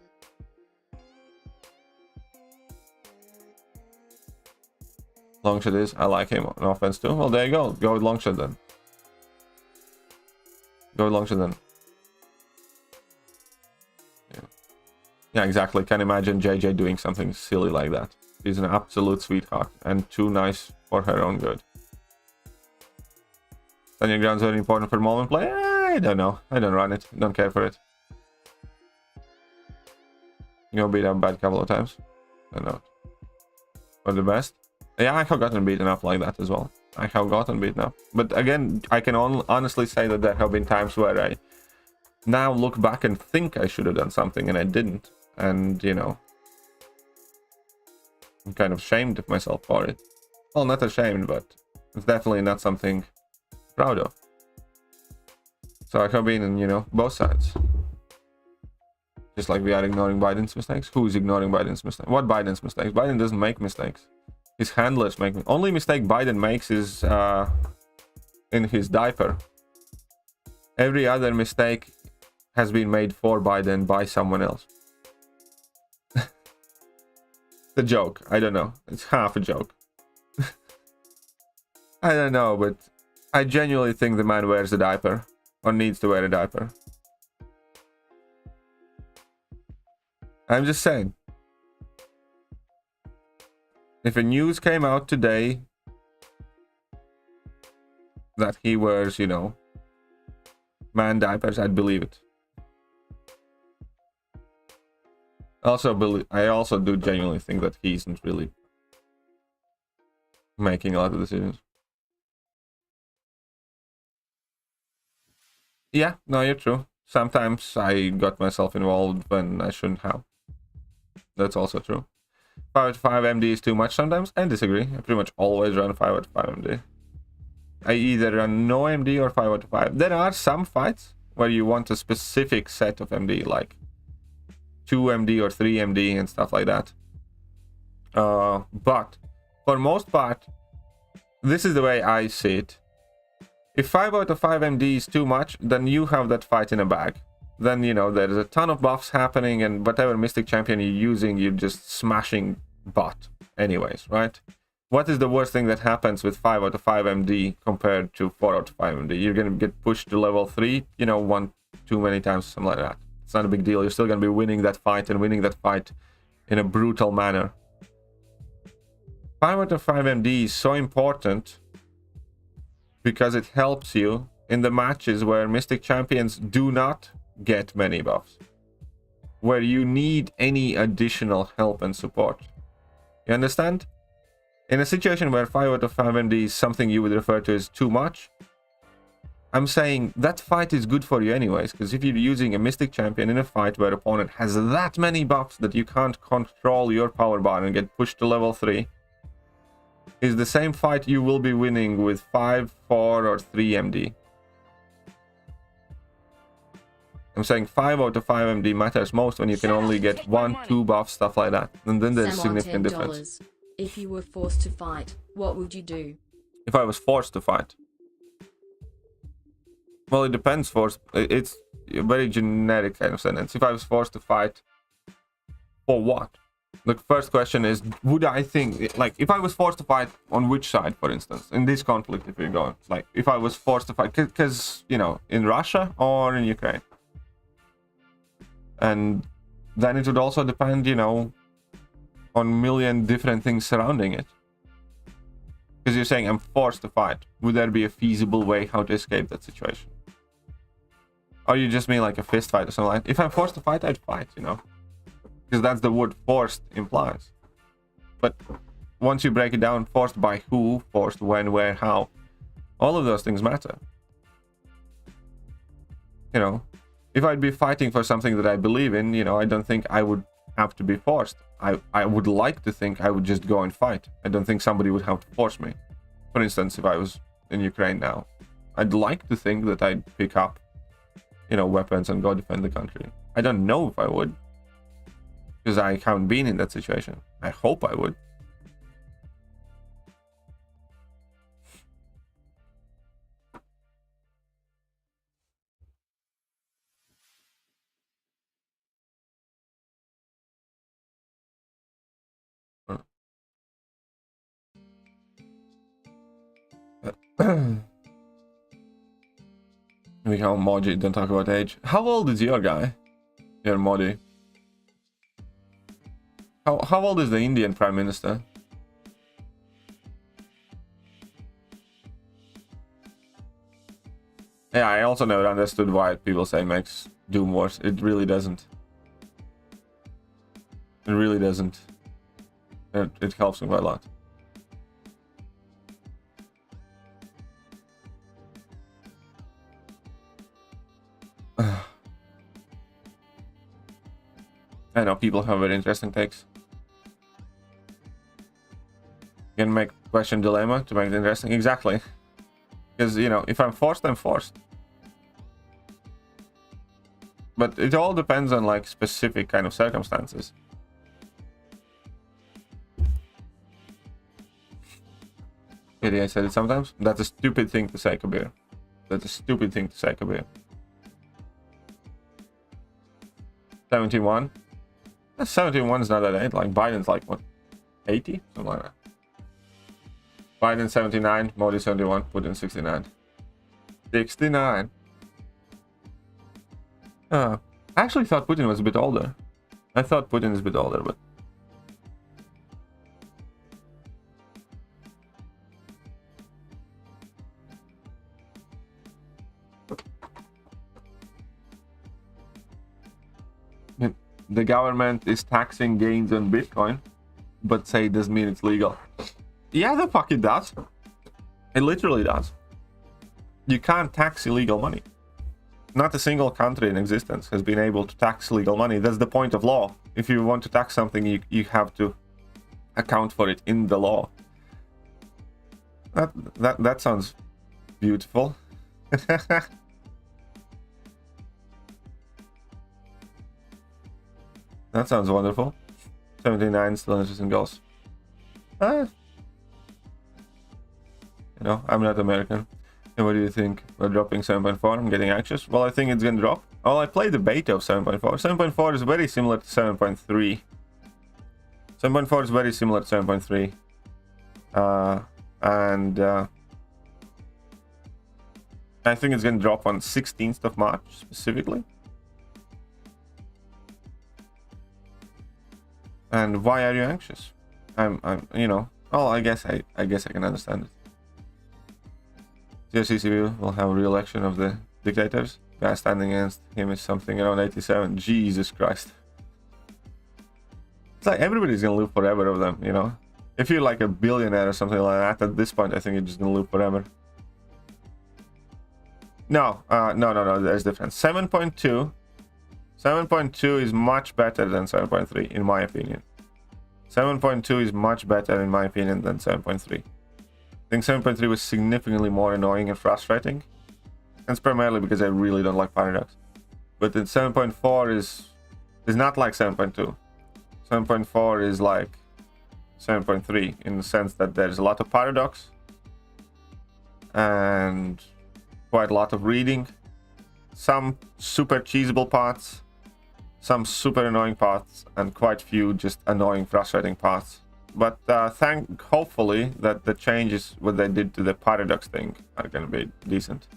Longshot is, I like him on offense too. Well, there you go. Go with Longshot then. Go with Longshot then. Yeah, exactly. Can imagine JJ doing something silly like that. She's an absolute sweetheart and too nice for her own good. Standing ground's very important for moment play. I don't know. I don't run it. Don't care for it. You know, beat up bad couple of times. I know. For the best. Yeah, I have gotten beaten up like that as well. I have gotten beaten up. But again, I can honestly say that there have been times where I now look back and think I should have done something and I didn't. And, you know, I'm kind of ashamed of myself for it. Well, not ashamed, but it's definitely not something proud of. So I have been in, you know, both sides. Just like we are ignoring Biden's mistakes. Who is ignoring Biden's mistakes? What Biden's mistakes? Biden doesn't make mistakes. His handlers make. Only mistake Biden makes is in his diaper. Every other mistake has been made for Biden by someone else. It's a joke. I don't know. It's half a joke. I don't know, but I genuinely think the man wears a diaper or needs to wear a diaper. I'm just saying. If a news came out today that he wears, you know, man diapers, I'd believe it. I also do genuinely think that he isn't really making a lot of decisions. Yeah, no, you're true. Sometimes I got myself involved when I shouldn't have. That's also true. 5 out of 5 MD is too much sometimes. I disagree. I pretty much always run 5 out of 5 MD. I either run no MD or 5 out of 5. There are some fights where you want a specific set of MD, like 2 MD or 3 MD and stuff like that. But for most part, this is the way I see it. If 5 out of 5 MD is too much, then you have that fight in a bag. Then, you know, there's a ton of buffs happening, and whatever Mystic Champion you're using, you're just smashing bot anyways, right? What is the worst thing that happens with 5 out of 5 MD compared to 4 out of 5 MD? You're going to get pushed to level 3, you know, 1 too many times, something like that. It's not a big deal. You're still going to be winning that fight and winning that fight in a brutal manner. 5 out of 5 MD is so important because it helps you in the matches where Mystic Champions do not get many buffs, where you need any additional help and support. You understand? In a situation where 5 out of 5 MD is something you would refer to as too much, I'm saying that fight is good for you anyways, because if you're using a Mystic Champion in a fight where opponent has that many buffs that you can't control your power bar and get pushed to level 3, is the same fight you will be winning with 5, 4 or 3 MD. I'm saying 5 out of 5 MD matters most when you can only get 1, 2 buffs, stuff like that. And then there's significant difference. If you were forced to fight, what would you do? If I was forced to fight? Well, it depends. It's a very generic kind of sentence. If I was forced to fight, for what? The first question is, would I think, like, if I was forced to fight, on which side, for instance? In this conflict, if you're going, like, if I was forced to fight, because, you know, in Russia or in Ukraine? And then it would also depend, you know, on a million different things surrounding it. Because you're saying I'm forced to fight. Would there be a feasible way how to escape that situation? Or you just mean like a fist fight or something like that? If I'm forced to fight, I'd fight, you know. Because that's the word forced implies. But once you break it down, forced by who, forced when, where, how, all of those things matter. You know, if I'd be fighting for something that I believe in, you know, I don't think I would have to be forced. I would like to think I would just go and fight. I don't think somebody would have to force me. For instance, if I was in Ukraine now, I'd like to think that I'd pick up, you know, weapons and go defend the country. I don't know if I would, because I haven't been in that situation. I hope I would. We call Moji, don't talk about age. How old is your guy? Your Modi. How old is the Indian Prime Minister? Yeah, I also never understood why people say makes Doom worse. It really doesn't. It really doesn't. It helps me quite a lot. I know people have very interesting takes. You can make question dilemma to make it interesting. Exactly. Because, you know, if I'm forced, I'm forced. But it all depends on, like, specific kind of circumstances. Maybe I said it sometimes. That's a stupid thing to say, Kabir. That's a stupid thing to say, Kabir. 71. 71 is not that late. Like, Biden's like, what? 80? Something like that. Biden 79, Modi 71, Putin 69. 69. I actually thought Putin was a bit older. I thought Putin is a bit older, but... The government is taxing gains on Bitcoin, but say it doesn't mean it's legal. Yeah, the fuck it does. It literally does. You can't tax illegal money. Not a single country in existence has been able to tax legal money. That's the point of law. If you want to tax something, you have to account for it in the law. That sounds beautiful. That sounds wonderful. 79 still interesting goals. You know, I'm not American. And what do you think? We're dropping 7.4. I'm getting anxious. Well, I think it's gonna drop. Oh, I played the beta of 7.4. 7.4 is very similar to 7.3. 7.4 is very similar to 7.3. I think it's gonna drop on 16th of March specifically. And why are you anxious? I'm you know, well, I guess I can understand it. CCCB will have a re-election of the dictators. Guy standing against him is something around 87. Jesus Christ. It's like everybody's gonna live forever of them, you know? If you're like a billionaire or something like that, at this point, I think you're just gonna live forever. No, no, there's difference. 7.2 is much better than 7.3, in my opinion. 7.2 is much better, in my opinion, than 7.3. I think 7.3 was significantly more annoying and frustrating. That's primarily because I really don't like paradox. But then 7.4 is not like 7.2. 7.4 is like 7.3 in the sense that there's a lot of paradox and quite a lot of reading. Some super cheesable parts, some super annoying parts, and quite few just annoying, frustrating parts. But hopefully that the changes what they did to the paradox thing are gonna be decent.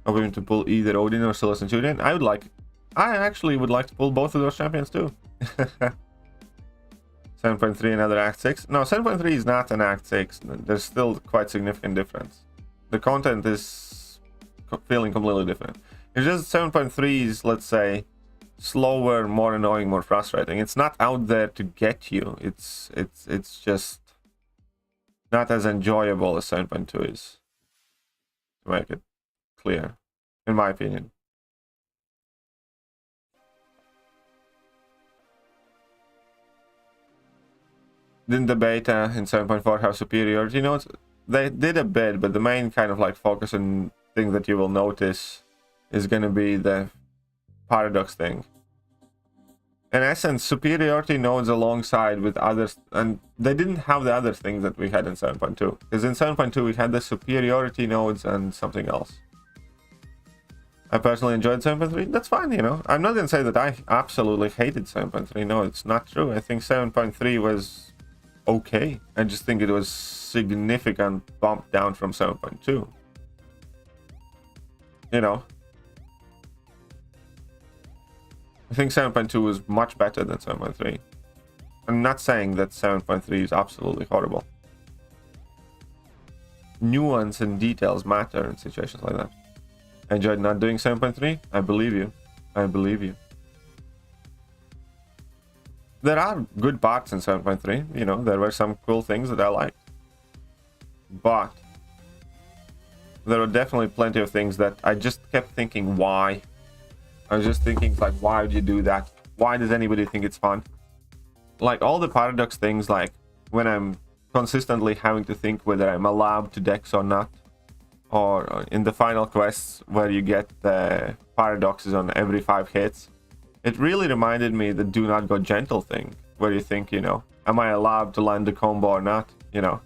I'm going to pull either Odin or Silas Centurion. I actually would like to pull both of those champions too. 7.3 another Act 6. No, 7.3 is not an Act 6. There's still quite significant difference. The content is feeling completely different. It's just 7.3 is, let's say, slower, more annoying, more frustrating. It's not out there to get you. It's just not as enjoyable as 7.2 is. To make it clear, in my opinion. Didn't the beta in 7.4 have superiority nodes? They did a bit, but the main kind of like focus and thing that you will notice is going to be the paradox thing. In essence, superiority nodes alongside with others, and they didn't have the other things that we had in 7.2. Because in 7.2 we had the superiority nodes and something else. I personally enjoyed 7.3. That's fine, you know. I'm not going to say that I absolutely hated 7.3. No, it's not true. I think 7.3 was okay. I just think it was significant bump down from 7.2. You know, I think 7.2 was much better than 7.3. I'm not saying that 7.3 is absolutely horrible. Nuance and details matter in situations like that. I enjoyed not doing 7.3. I believe you. I believe you. There are good parts in 7.3. You know, there were some cool things that I liked. But there were definitely plenty of things that I just kept thinking, why? I was just thinking, like, why would you do that? Why does anybody think it's fun? Like, all the paradox things, like, when I'm consistently having to think whether I'm allowed to dex or not. Or in the final quests where you get the paradoxes on every 5 hits. It really reminded me the do not go gentle thing, where you think, you know, am I allowed to land the combo or not? You know,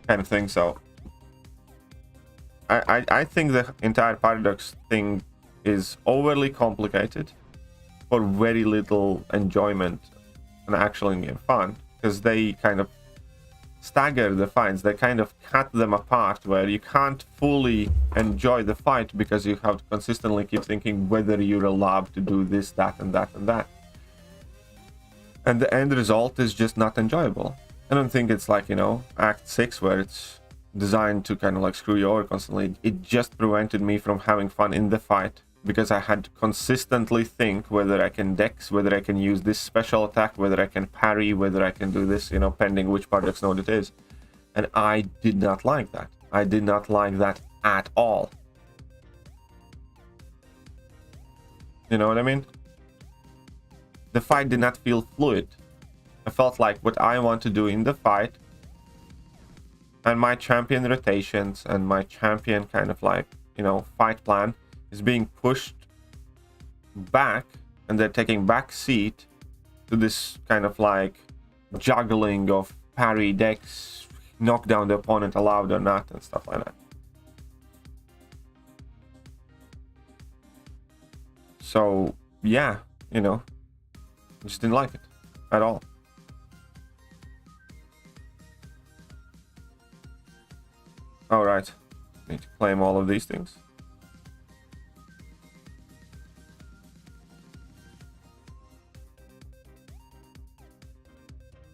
kind of thing. So I think the entire paradox thing is overly complicated for very little enjoyment and actual in-game fun, because they kind of stagger the fights. They kind of cut them apart where you can't fully enjoy the fight because you have to consistently keep thinking whether you're allowed to do this, that, and that, and that. And the end result is just not enjoyable. I don't think it's like, you know, Act 6 where it's designed to kind of like screw you over constantly. It just prevented me from having fun in the fight because I had to consistently think whether I can dex, whether I can use this special attack, whether I can parry, whether I can do this, you know, pending which paradox node it is. And I did not like that. I did not like that at all. You know what I mean? The fight did not feel fluid. I felt like what I want to do in the fight and my champion rotations and my champion kind of like, you know, fight plan is being pushed back, and they're taking back seat to this kind of like juggling of parry, dex, knock down the opponent allowed or not, and stuff like that. So yeah, you know, I just didn't like it at all. All right, need to claim all of these things.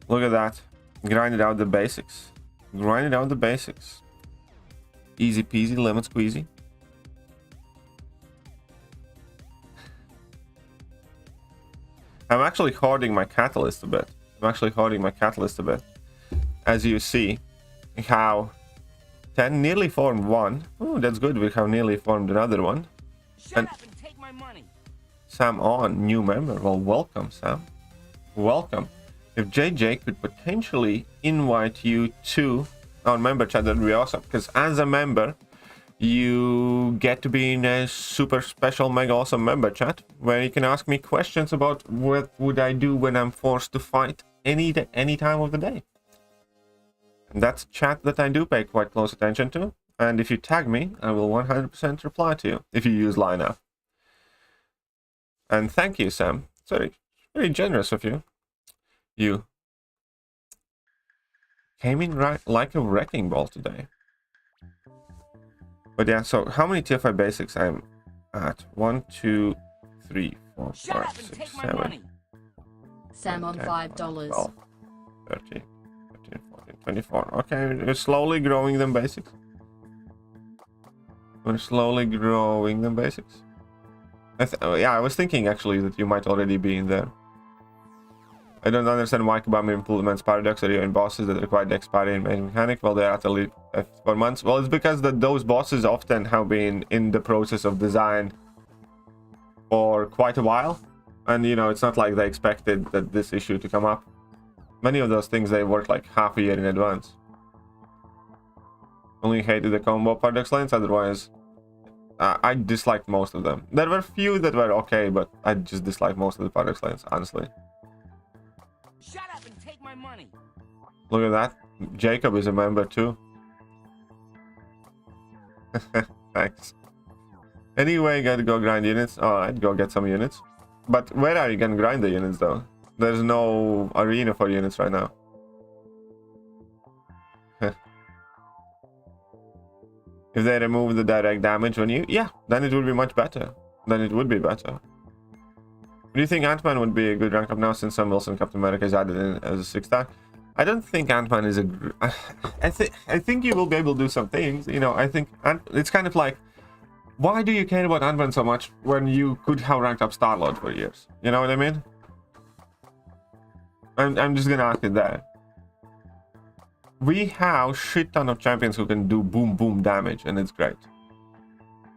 Look at that. Grinded out the basics. Grinded out the basics. Easy peasy, lemon squeezy. I'm actually hoarding my catalyst a bit. As you see, how 10 nearly formed one. Oh, that's good. We have nearly formed another one. Shut up and take my money. Sam on, new member. Well, welcome, Sam. Welcome. If JJ could potentially invite you to our member chat, that would be awesome. Because as a member, you get to be in a super special, mega awesome member chat where you can ask me questions about what would I do when I'm forced to fight any time of the day. And that's a chat that I do pay quite close attention to. And if you tag me, I will 100% reply to you if you use lineup. And thank you, Sam. It's very, very generous of you. You came in right like a wrecking ball today. But yeah, so how many tier 5 basics I'm at? 1, 2, 3, 4, 5, 6, 7. Sam on 10, $5. 12, 13, 14, 24. Okay, we're slowly growing them basics. Yeah, I was thinking actually that you might already be in there. I don't understand why Kabami implements paradox area in bosses that require dex parry and main mechanic while they're at the lead for months. Well, it's because those bosses often have been in the process of design for quite a while. And, you know, it's not like they expected that this issue to come up. Many of those things, they work like half a year in advance. Only hated the combo paradox lanes, otherwise I disliked most of them. There were few that were okay, but I just disliked most of the paradox lanes, honestly. Shut up and take my money. Look at that. Jacob is a member too. Thanks. Anyway, gotta go grind units. Alright, go get some units. But where are you gonna grind the units though? There's no arena for units right now. If they remove the direct damage on you, yeah, then it would be much better. Then it would be better. Do you think Ant-Man would be a good rank up now since Sam Wilson Captain America is added in as a 6-star? I don't think Ant-Man is a... I think you will be able to do some things. You know, I think it's kind of like, why do you care about Ant-Man so much when you could have ranked up Star-Lord for years? You know what I mean? I'm just gonna ask it there. We have shit ton of champions who can do boom boom damage, and it's great.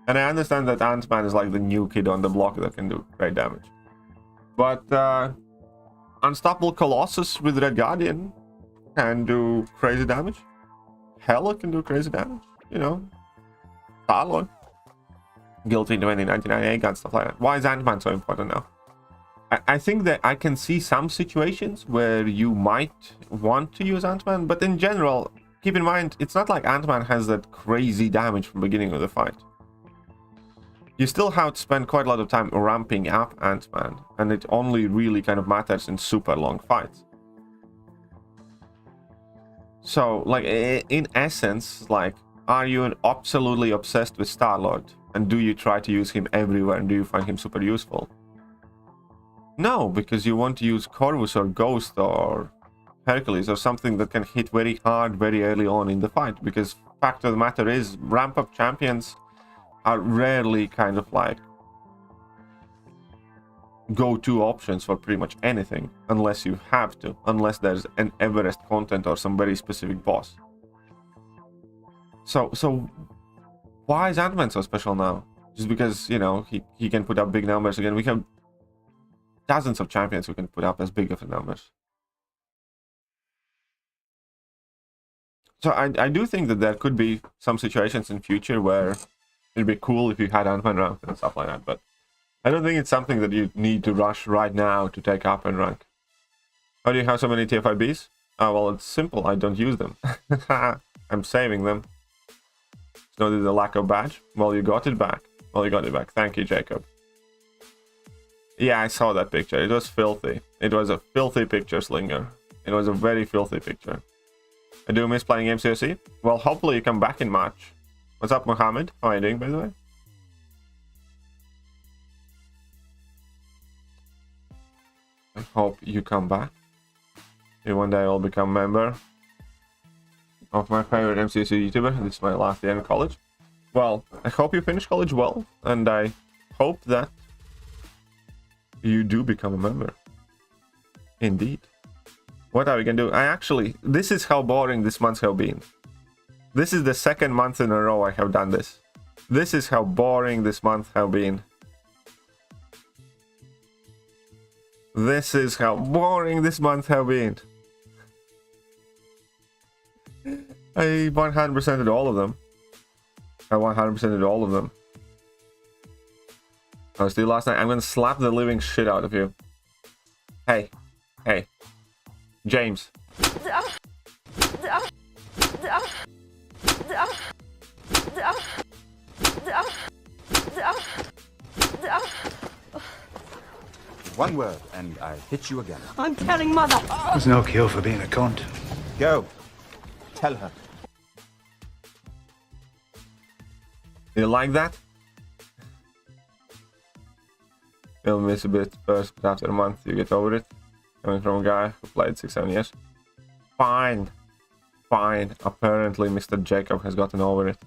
And I understand that Ant-Man is like the new kid on the block that can do great damage. But Unstoppable Colossus with Red Guardian can do crazy damage. Hela can do crazy damage, you know. Star-Lord. Guilty 2099 A-Gun, stuff like that. Why is Ant-Man so important now? I think that I can see some situations where you might want to use Ant-Man, but in general, keep in mind, it's not like Ant-Man has that crazy damage from the beginning of the fight. You still have to spend quite a lot of time ramping up Ant-Man, and it only really kind of matters in super long fights. So, like, in essence, like, are you absolutely obsessed with Star-Lord? And do you try to use him everywhere, and do you find him super useful? No, because you want to use Corvus or Ghost or Hercules or something that can hit very hard very early on in the fight. Because fact of the matter is, ramp-up champions are rarely kind of like go-to options for pretty much anything, unless you have to, unless there's an Everest content or some very specific boss. So why is Ant-Man so special now? Just because, you know, he can put up big numbers again. We have dozens of champions who can put up as big of numbers. So I do think that there could be some situations in future where it'd be cool if you had Ant-Man rank and stuff like that, but I don't think it's something that you need to rush right now to take up and rank. How do you have so many TF5Bs? Oh, well, it's simple. I don't use them. I'm saving them. It's not the lack of badge. Well, you got it back. Well, you got it back. Thank you, Jacob. Yeah, I saw that picture. It was filthy. It was a filthy picture, Slinger. It was a very filthy picture. I do miss playing MCOC. Well, hopefully you come back in March. What's up, Mohammed? How are you doing, by the way? I hope you come back. Maybe one day I'll become a member of my favorite MCOC YouTuber. This is my last year in college. Well, I hope you finish college well, and I hope that you do become a member. Indeed. What are we gonna do? This is how boring this month have been. This is the second month in a row I have done this. This is how boring this month have been. This is how boring this month have been. I 100%ed all of them. I 100%ed all of them. I was still last night. I'm gonna slap the living shit out of you. Hey. Hey. James. One word, and I hit you again. I'm telling Mother. There's no cure for being a cunt. Go. Tell her. You like that? You'll miss a bit first, but after a month you get over it. Coming from a guy who played 6-7 years. Fine. Fine. Apparently Mr. Jacob has gotten over it.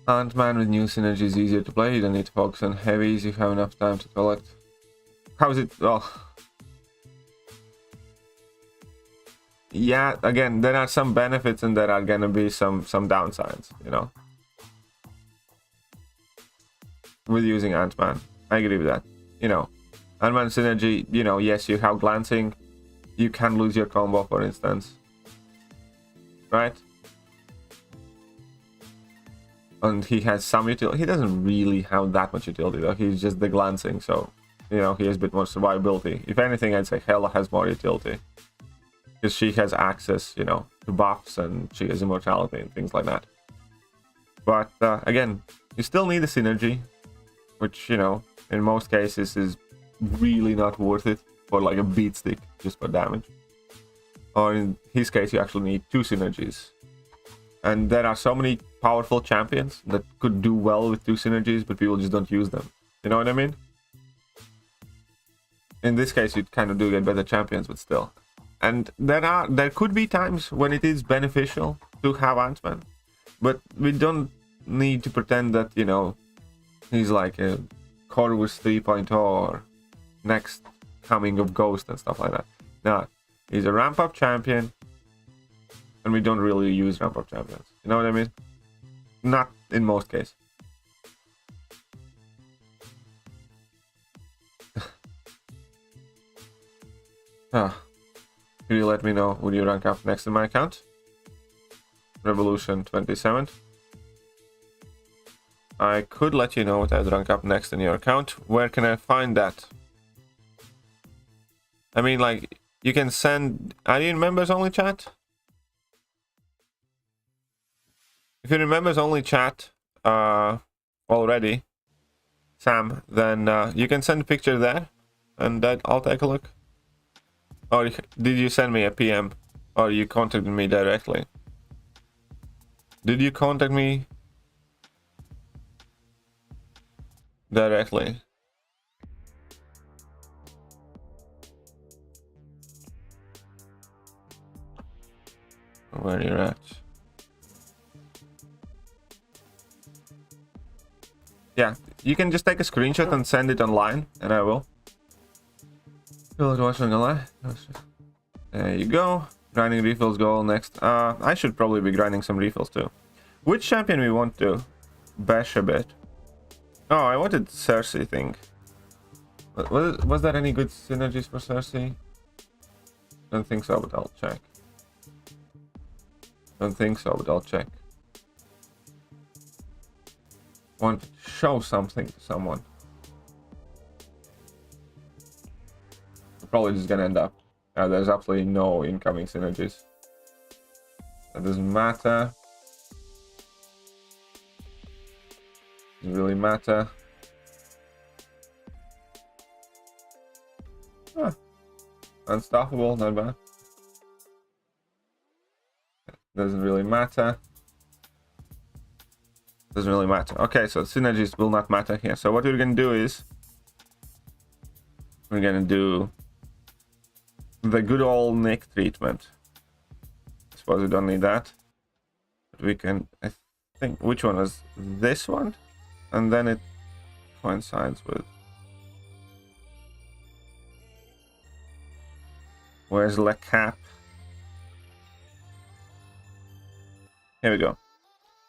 Ant-Man with new synergy is easier to play. You don't need to focus on heavies if you have enough time to collect. How is it? Oh. Yeah, again, there are some benefits and there are gonna be some downsides, you know, with using Ant-Man. I agree with that. You know, Ant-Man synergy, you know, yes, you have glancing. You can lose your combo, for instance. Right? And he has some utility. He doesn't really have that much utility, though. He's just the glancing, so, you know, he has a bit more survivability. If anything, I'd say Hela has more utility. Because she has access, you know, to buffs, and she has immortality and things like that. But, again, you still need the synergy, which, you know, in most cases is really not worth it for, like, a beat stick, just for damage. Or in his case, you actually need 2 synergies. And there are so many powerful champions that could do well with 2 synergies, but people just don't use them. You know what I mean? In this case, you kind of do get better champions, but still. And there could be times when it is beneficial to have Ant-Man, but we don't need to pretend that, you know, he's like a Corvus 3.0 or next coming of Ghost and stuff like that. No, he's a ramp-up champion, and we don't really use ramp-up champions. You know what I mean? Not in most cases. Could you let me know would you rank up next in my account? Revolution 27th. I could let you know what I'd rank up next in your account. Where can I find that? I mean, like, you can send... Are you in members only chat? If you're in members only chat already, Sam, then you can send a picture there and I'll take a look. Or did you send me a PM? Or you contacted me directly? Did you contact me directly? Where you're at? Yeah, you can just take a screenshot and send it online, and I will. There you go. Grinding refills goal next. I should probably be grinding some refills too. Which champion we want to bash a bit? Oh, I wanted Cersei thing. Was there any good synergies for Cersei? Don't think so, but I'll check. Don't think so, but I'll check. Want to show something to someone. We're probably just gonna end up. There's absolutely no incoming synergies. That doesn't matter. Doesn't really matter. Unstoppable, not bad. Doesn't really matter. Doesn't really matter. Okay, so synergies will not matter here. So what we're gonna do is we're gonna do the good old Nick treatment. I suppose we don't need that, but we can. I think which one is this one, and then it coincides with. Where's Le Cap? Here we go.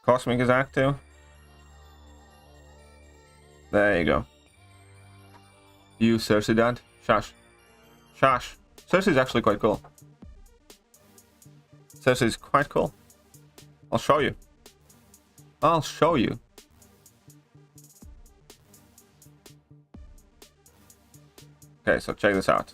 Cosmic is active. There you go. You Cersei dad. Shush. Shush. Cersei is actually quite cool. Cersei is quite cool. I'll show you. I'll show you. Okay, so check this out.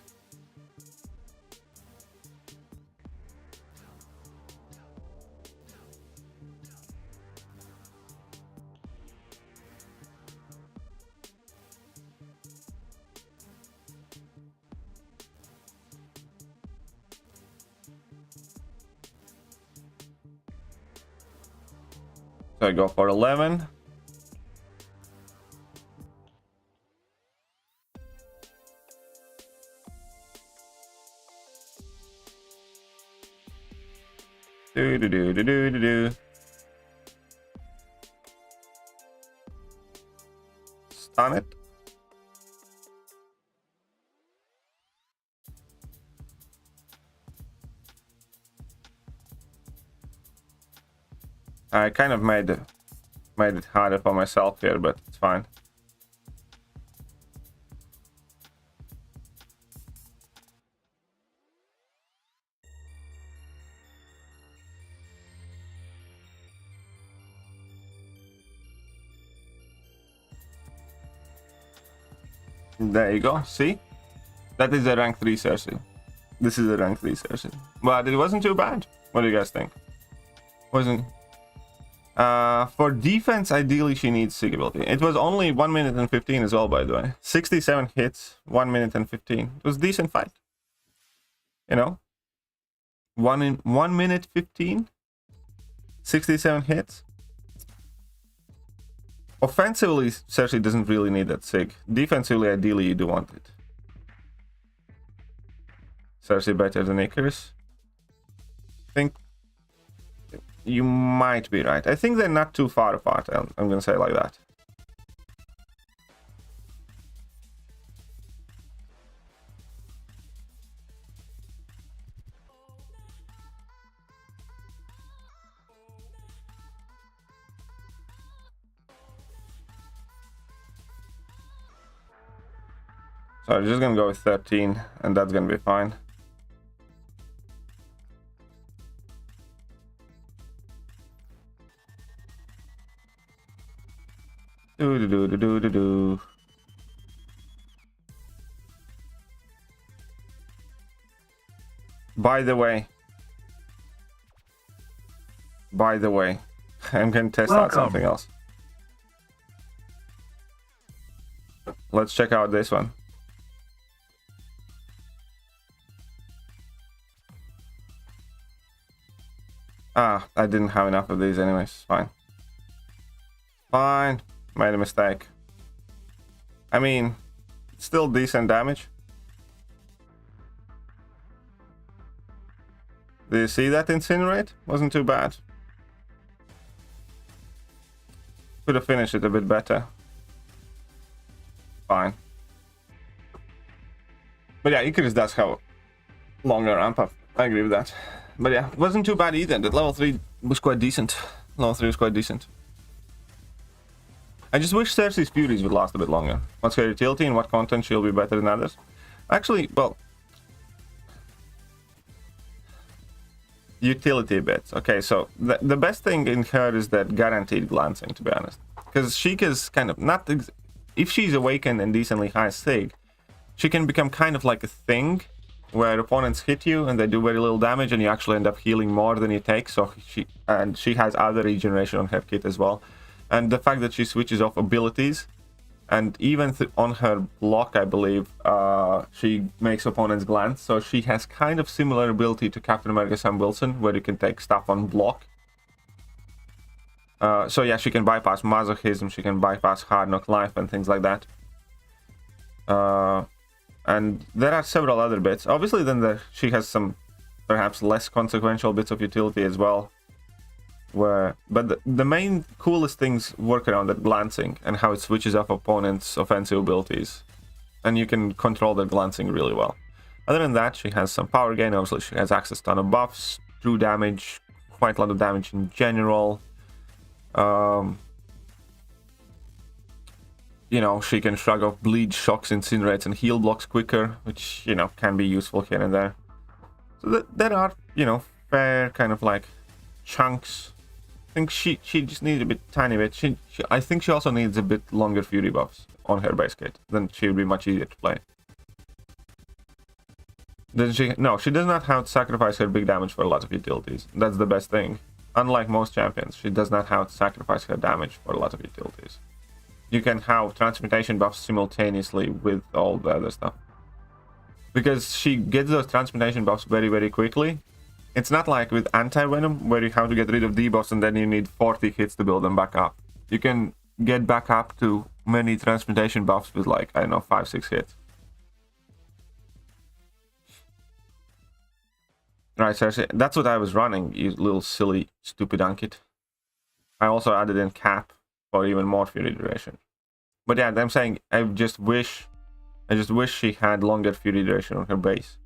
So I go for 11. Do. Stun it. I kind of made it harder for myself here, but it's fine. There you go. See? That is a rank 3 Cersei. This is a rank 3 Cersei. But it wasn't too bad. What do you guys think? Wasn't... for defense, ideally she needs sig ability. It was only 1 minute and 15 as well, by the way. 67 hits, 1 minute and 15. It was a decent fight. You know? 1 minute 15. 67 hits. Offensively, Cersei doesn't really need that sig. Defensively, ideally, you do want it. Cersei better than Icarus. I think you might be right. I think they're not too far apart. I'm gonna say it like that. So I'm just gonna go with 13, and that's gonna be fine. Do. By the way, I'm gonna test out something else. Let's check out this one. Ah, I didn't have enough of these anyways. Fine. Fine. Made a mistake. I mean, still decent damage. Do you see that incinerate? Wasn't too bad. Could have finished it a bit better. Fine. But yeah, Icarus does have longer ramp up. I agree with that. But yeah, wasn't too bad either. That level 3 was quite decent. Level 3 was quite decent. I just wish Cersei's Furies would last a bit longer. What's her utility and what content she'll be better than others? Actually, well... Utility bits. Okay, so the best thing in her is that guaranteed glancing, to be honest. Because she is kind of not... If she's awakened and decently high sig, she can become kind of like a thing where opponents hit you and they do very little damage and you actually end up healing more than you take. So she has other regeneration on her kit as well. And the fact that she switches off abilities, and even on her block, I believe, she makes opponents glance. So she has kind of similar ability to Captain America Sam Wilson, where you can take stuff on block. So yeah, she can bypass masochism, she can bypass hard knock life and things like that. And there are several other bits. Obviously, then she has some perhaps less consequential bits of utility as well. But the main coolest things work around that glancing and how it switches off opponents' offensive abilities. And you can control that glancing really well. Other than that, she has some power gain. Obviously, she has access to ton of buffs, true damage, quite a lot of damage in general. You know, she can shrug off bleed, shocks, incinerates, and heal blocks quicker, which, you know, can be useful here and there. So there are, you know, fair kind of like chunks. I think she just needs a tiny bit. I think she also needs a bit longer Fury buffs on her base kit. Then she would be much easier to play. Doesn't she? No, she does not have to sacrifice her big damage for a lot of utilities. That's the best thing. Unlike most champions, she does not have to sacrifice her damage for a lot of utilities. You can have transmutation buffs simultaneously with all the other stuff. Because she gets those transmutation buffs very, very quickly. It's not like with anti-venom, where you have to get rid of debuffs and then you need 40 hits to build them back up. You can get back up to many transmutation buffs with like, I don't know, 5-6 hits. Right, Cersei, that's what I was running, you little silly, stupid Ankit. I also added in cap for even more Fury duration. But yeah, I'm saying, I just wish she had longer Fury duration on her base.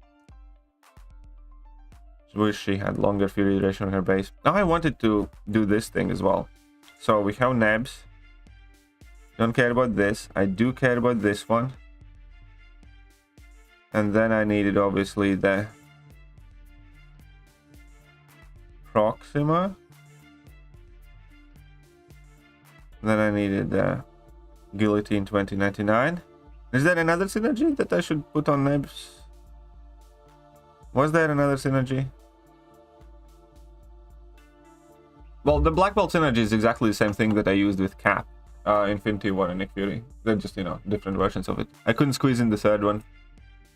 Wish she had longer Fury duration on her base. Now I wanted to do this thing as well. So we have Nebs. Don't care about this. I do care about this one. And then I needed obviously the Proxima. Then I needed the Guillotine 2099. Is there another synergy that I should put on Nebs? Was there another synergy? Well, the Black Belt synergy is exactly the same thing that I used with Cap, Infinity War and Nick Fury. They're just, you know, different versions of it. I couldn't squeeze in the third one.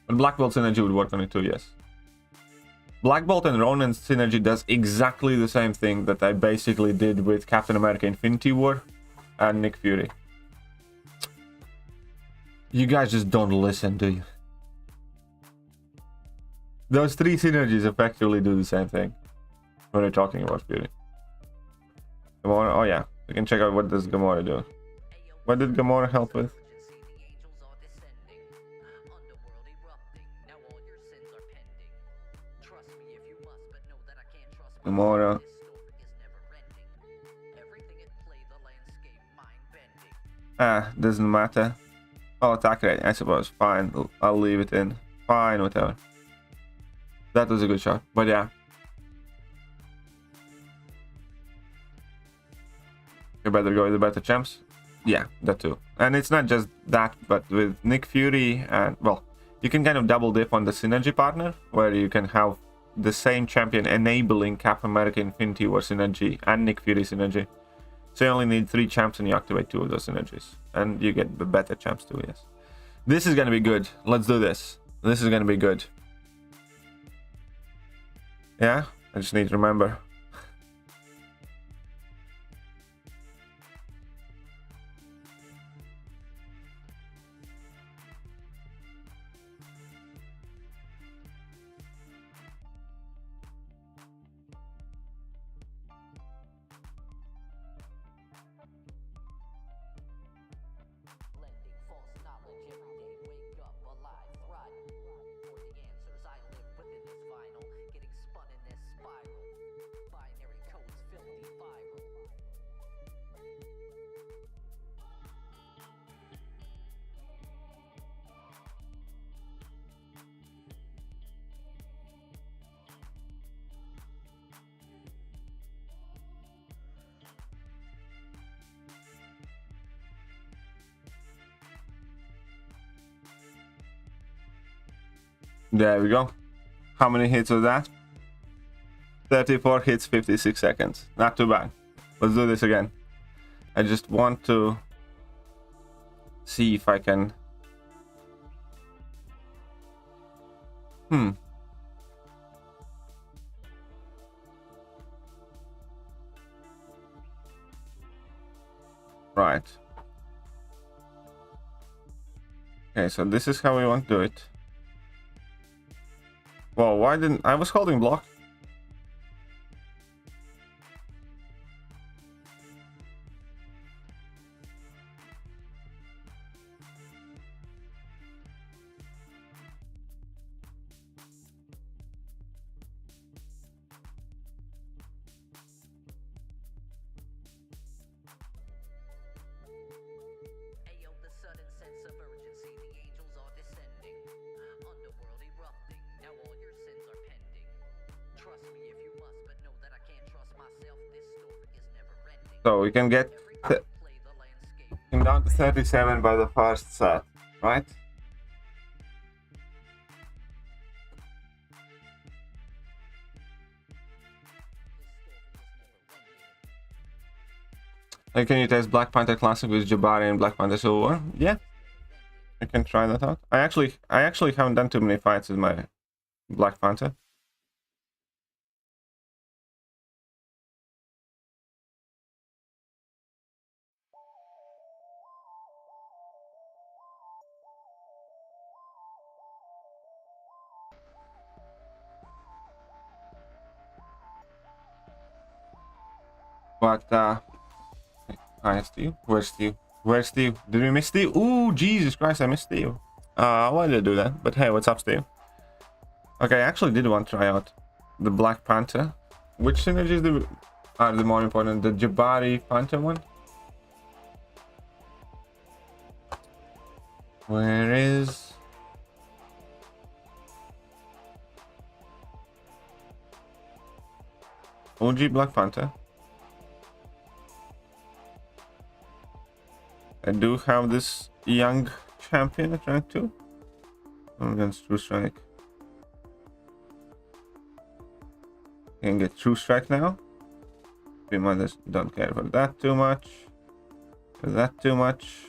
But Black Belt synergy would work on it too, yes. Black Bolt and Ronin synergy does exactly the same thing that I basically did with Captain America Infinity War and Nick Fury. You guys just don't listen, do you? Those three synergies effectively do the same thing when we're talking about Fury. Gamora, oh yeah, we can check out what does Gamora do. What did Gamora help with? Gamora. Doesn't matter. Oh, attack rate, I suppose. Fine, I'll leave it in. Fine, whatever. That was a good shot, but yeah. You better go with the better champs. Yeah, that too. And it's not just that, but with Nick Fury and, well, you can kind of double dip on the synergy partner, where you can have the same champion enabling Cap America Infinity War synergy and Nick Fury synergy. So you only need 3 champs and you activate 2 of those synergies. And you get the better champs too, yes. This is gonna be good. Let's do this. This is gonna be good. Yeah, I just need to remember. There we go. How many hits was that? 34 hits, 56 seconds. Not too bad. Let's do this again. I just want to see if I can... Right. Okay, so this is how we want to do it. Well, why didn't... I was holding block. So we can get down to 37 by the first set, right? And can you test Black Panther Classic with Jabari and Black Panther Silver? Yeah, I can try that out. I actually haven't done too many fights with my Black Panther. But, hi, Steve. Where's Steve? Where's Steve? Did we miss Steve? Ooh, Jesus Christ, I missed Steve. Why did I do that? But hey, what's up, Steve? Okay, I actually did want to try out the Black Panther. Which synergies are the more important? The Jabari Panther one? Where is... OG Black Panther? I do have this young champion at rank 2. I'm against True Strike. Can get True Strike now. Mothers don't care for that too much. For that too much.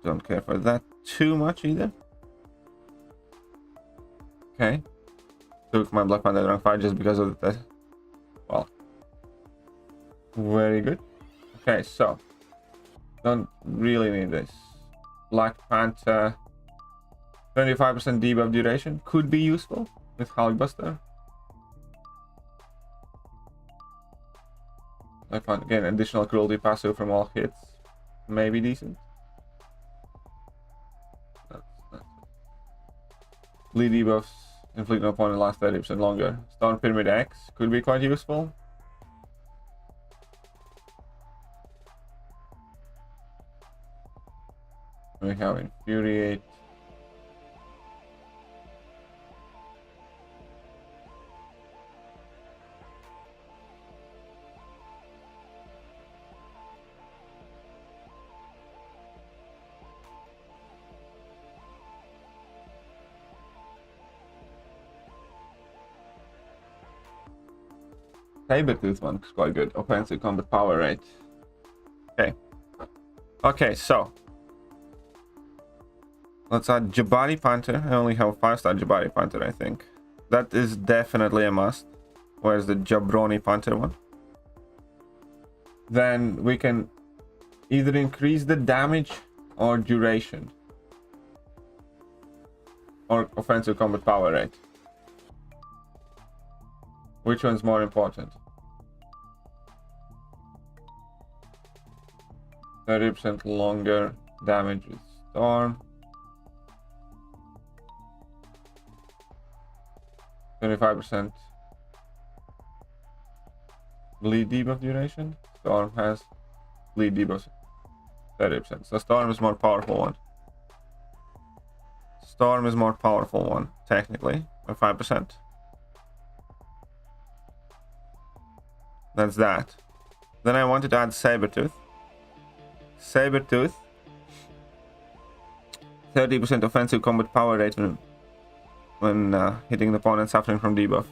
Don't care for that too much either. Okay. Took my Black Panther rank 5 just because of that. Well. Very good. Okay, so. Don't really need this. Black Panther. 25% debuff duration. Could be useful with Hulkbuster. I find again additional cruelty passive from all hits. Maybe decent. That's bleed debuffs inflict on opponent last 30% longer. Storm Pyramid X could be quite useful. We have Infuriate. Sabertooth one is quite good. Offensive combat power rate. Okay. Okay, so. Let's add Jabari Panther. I only have 5-star Jabari Panther, I think. That is definitely a must. Where's the Jabroni Panther one? Then we can either increase the damage or duration. Or offensive combat power rate. Which one's more important? 30% longer damage with Storm. 25% bleed debuff duration. Storm has bleed debuff 30%. So Storm is more powerful one. Storm is more powerful one, technically, by 5%. That's that. Then I wanted to add Sabertooth. Sabertooth. 30% offensive combat power rate when hitting the opponent suffering from debuff.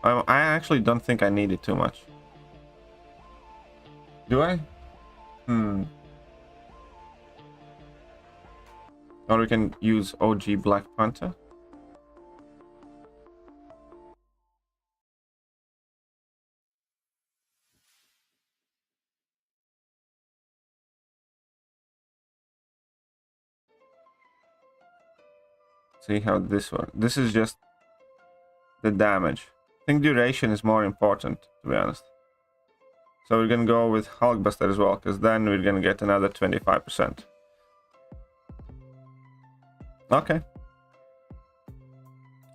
I actually don't think I need it too much. Do I? Or we can use OG Black Panther. See how this works. This is just the damage. I think duration is more important, to be honest. So we're gonna go with Hulkbuster as well, because then we're gonna get another 25%. Okay.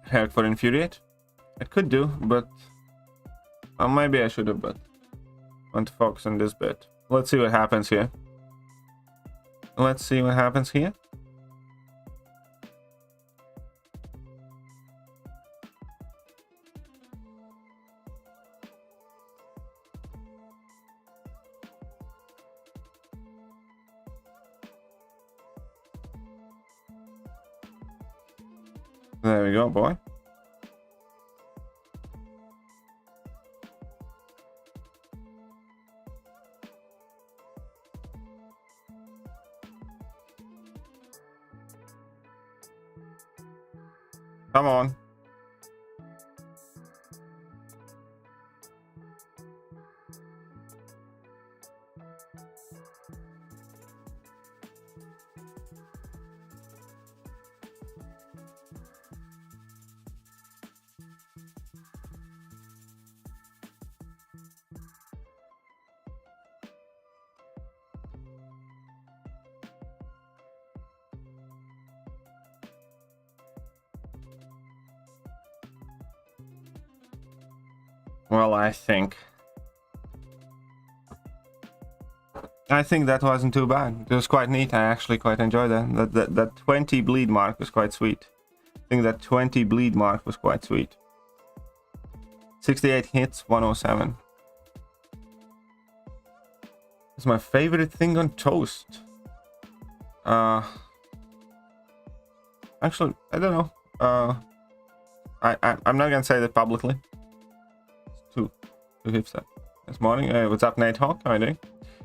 Herc for Infuriate. I could do, but maybe I should have, but I want to focus on this bit. Let's see what happens here. Let's see what happens here. There we go, boy. Come on. Well, I think that wasn't too bad. It was quite neat. I actually quite enjoyed that. That 20 bleed mark was quite sweet. I think that 20 bleed mark was quite sweet. 68 hits, 107. It's my favorite thing on toast. Actually, I don't know. I'm not gonna say that publicly. Two hits that this morning. What's up, Nate Hawk? How are you doing?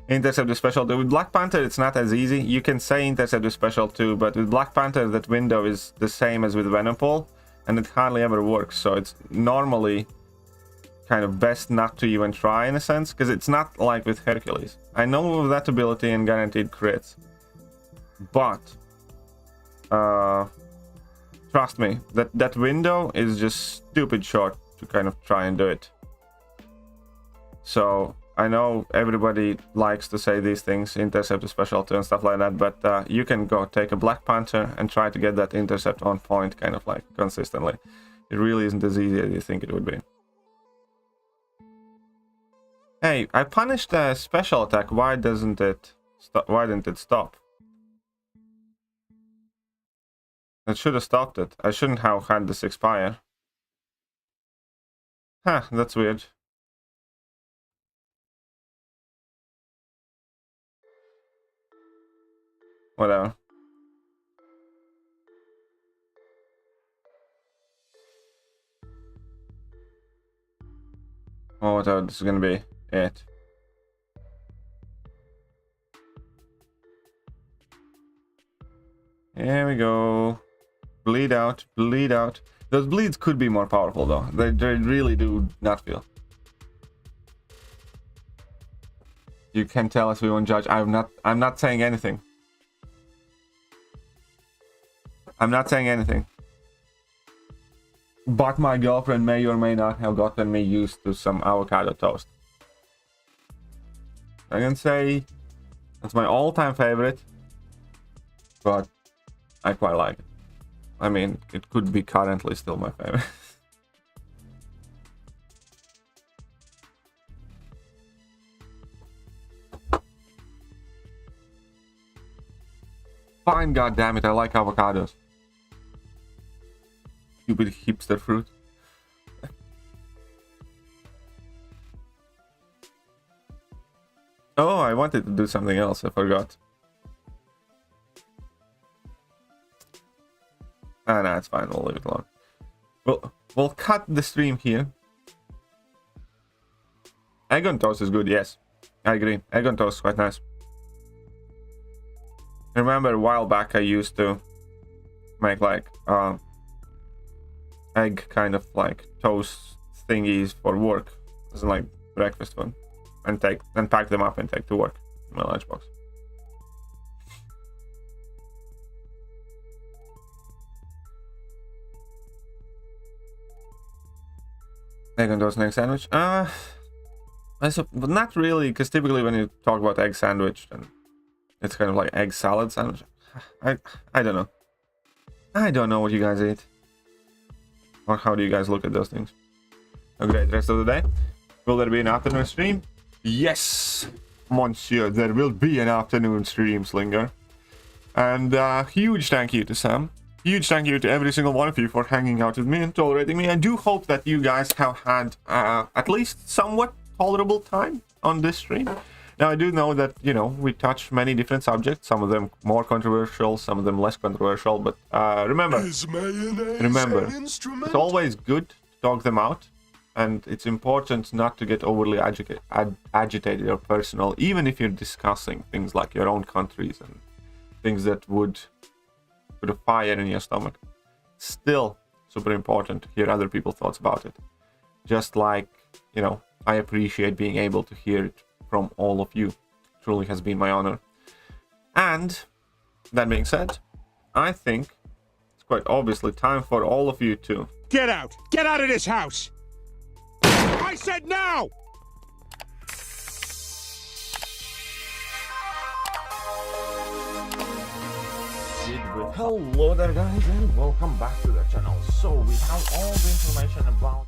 Intercept with special. With Black Panther, it's not as easy. You can say intercept with special too, but with Black Panther, that window is the same as with Venom Pole. and it hardly ever works, so it's normally kind of best not to even try in a sense, because it's not like with Hercules. I know of that ability and guaranteed crits, but trust me, that window is just stupid short to kind of try and do it. So I know everybody likes to say these things, intercept a specialty and stuff like that, but you can go take a Black Panther and try to get that intercept on point kind of like consistently. It really isn't as easy as you think it would be. Hey, I punished a special attack. Why didn't it stop? It should have stopped it. I shouldn't have had this expire. Huh, that's weird. Whatever. Oh, whatever, this is gonna be it. Here we go. Bleed out, bleed out. Those bleeds could be more powerful though. They really do not feel. You can tell us we won't judge. I'm not saying anything. I'm not saying anything. But my girlfriend may or may not have gotten me used to some avocado toast. I can say that's my all-time favorite, but I quite like it. I mean, it could be currently still my favorite. Fine, goddammit, I like avocados. Stupid hipster fruit. Oh, I wanted to do something else, I forgot. Ah, no, it's fine, we'll leave it alone. We'll cut the stream here. Egg on toast is good, yes. I agree. Egg on toast is quite nice. I remember a while back I used to make like egg kind of like toast thingies for work, as in like breakfast food, and pack them up and take to work in my lunchbox. Egg on toast and egg sandwich? But not really, because typically when you talk about egg sandwich, then it's kind of like egg salad sandwich. I don't know. I don't know what you guys eat. Or how do you guys look at those things? A great rest of the day. Will there be an afternoon stream? Yes, monsieur, there will be an afternoon stream, Slinger. And huge thank you to Sam. Huge thank you to every single one of you for hanging out with me and tolerating me. I do hope that you guys have had at least somewhat tolerable time on this stream. Now, I do know that, you know, we touch many different subjects, some of them more controversial, some of them less controversial, but remember, it's always good to talk them out, and it's important not to get overly agitated or personal, even if you're discussing things like your own countries and things that would put a fire in your stomach. Still super important to hear other people's thoughts about it. Just like, you know, I appreciate being able to hear it from all of you. It truly has been my honor. And that being said, I think it's quite obviously time for all of you to get out! Get out of this house! I said now! Hello there guys and welcome back to the channel. So we have all the information about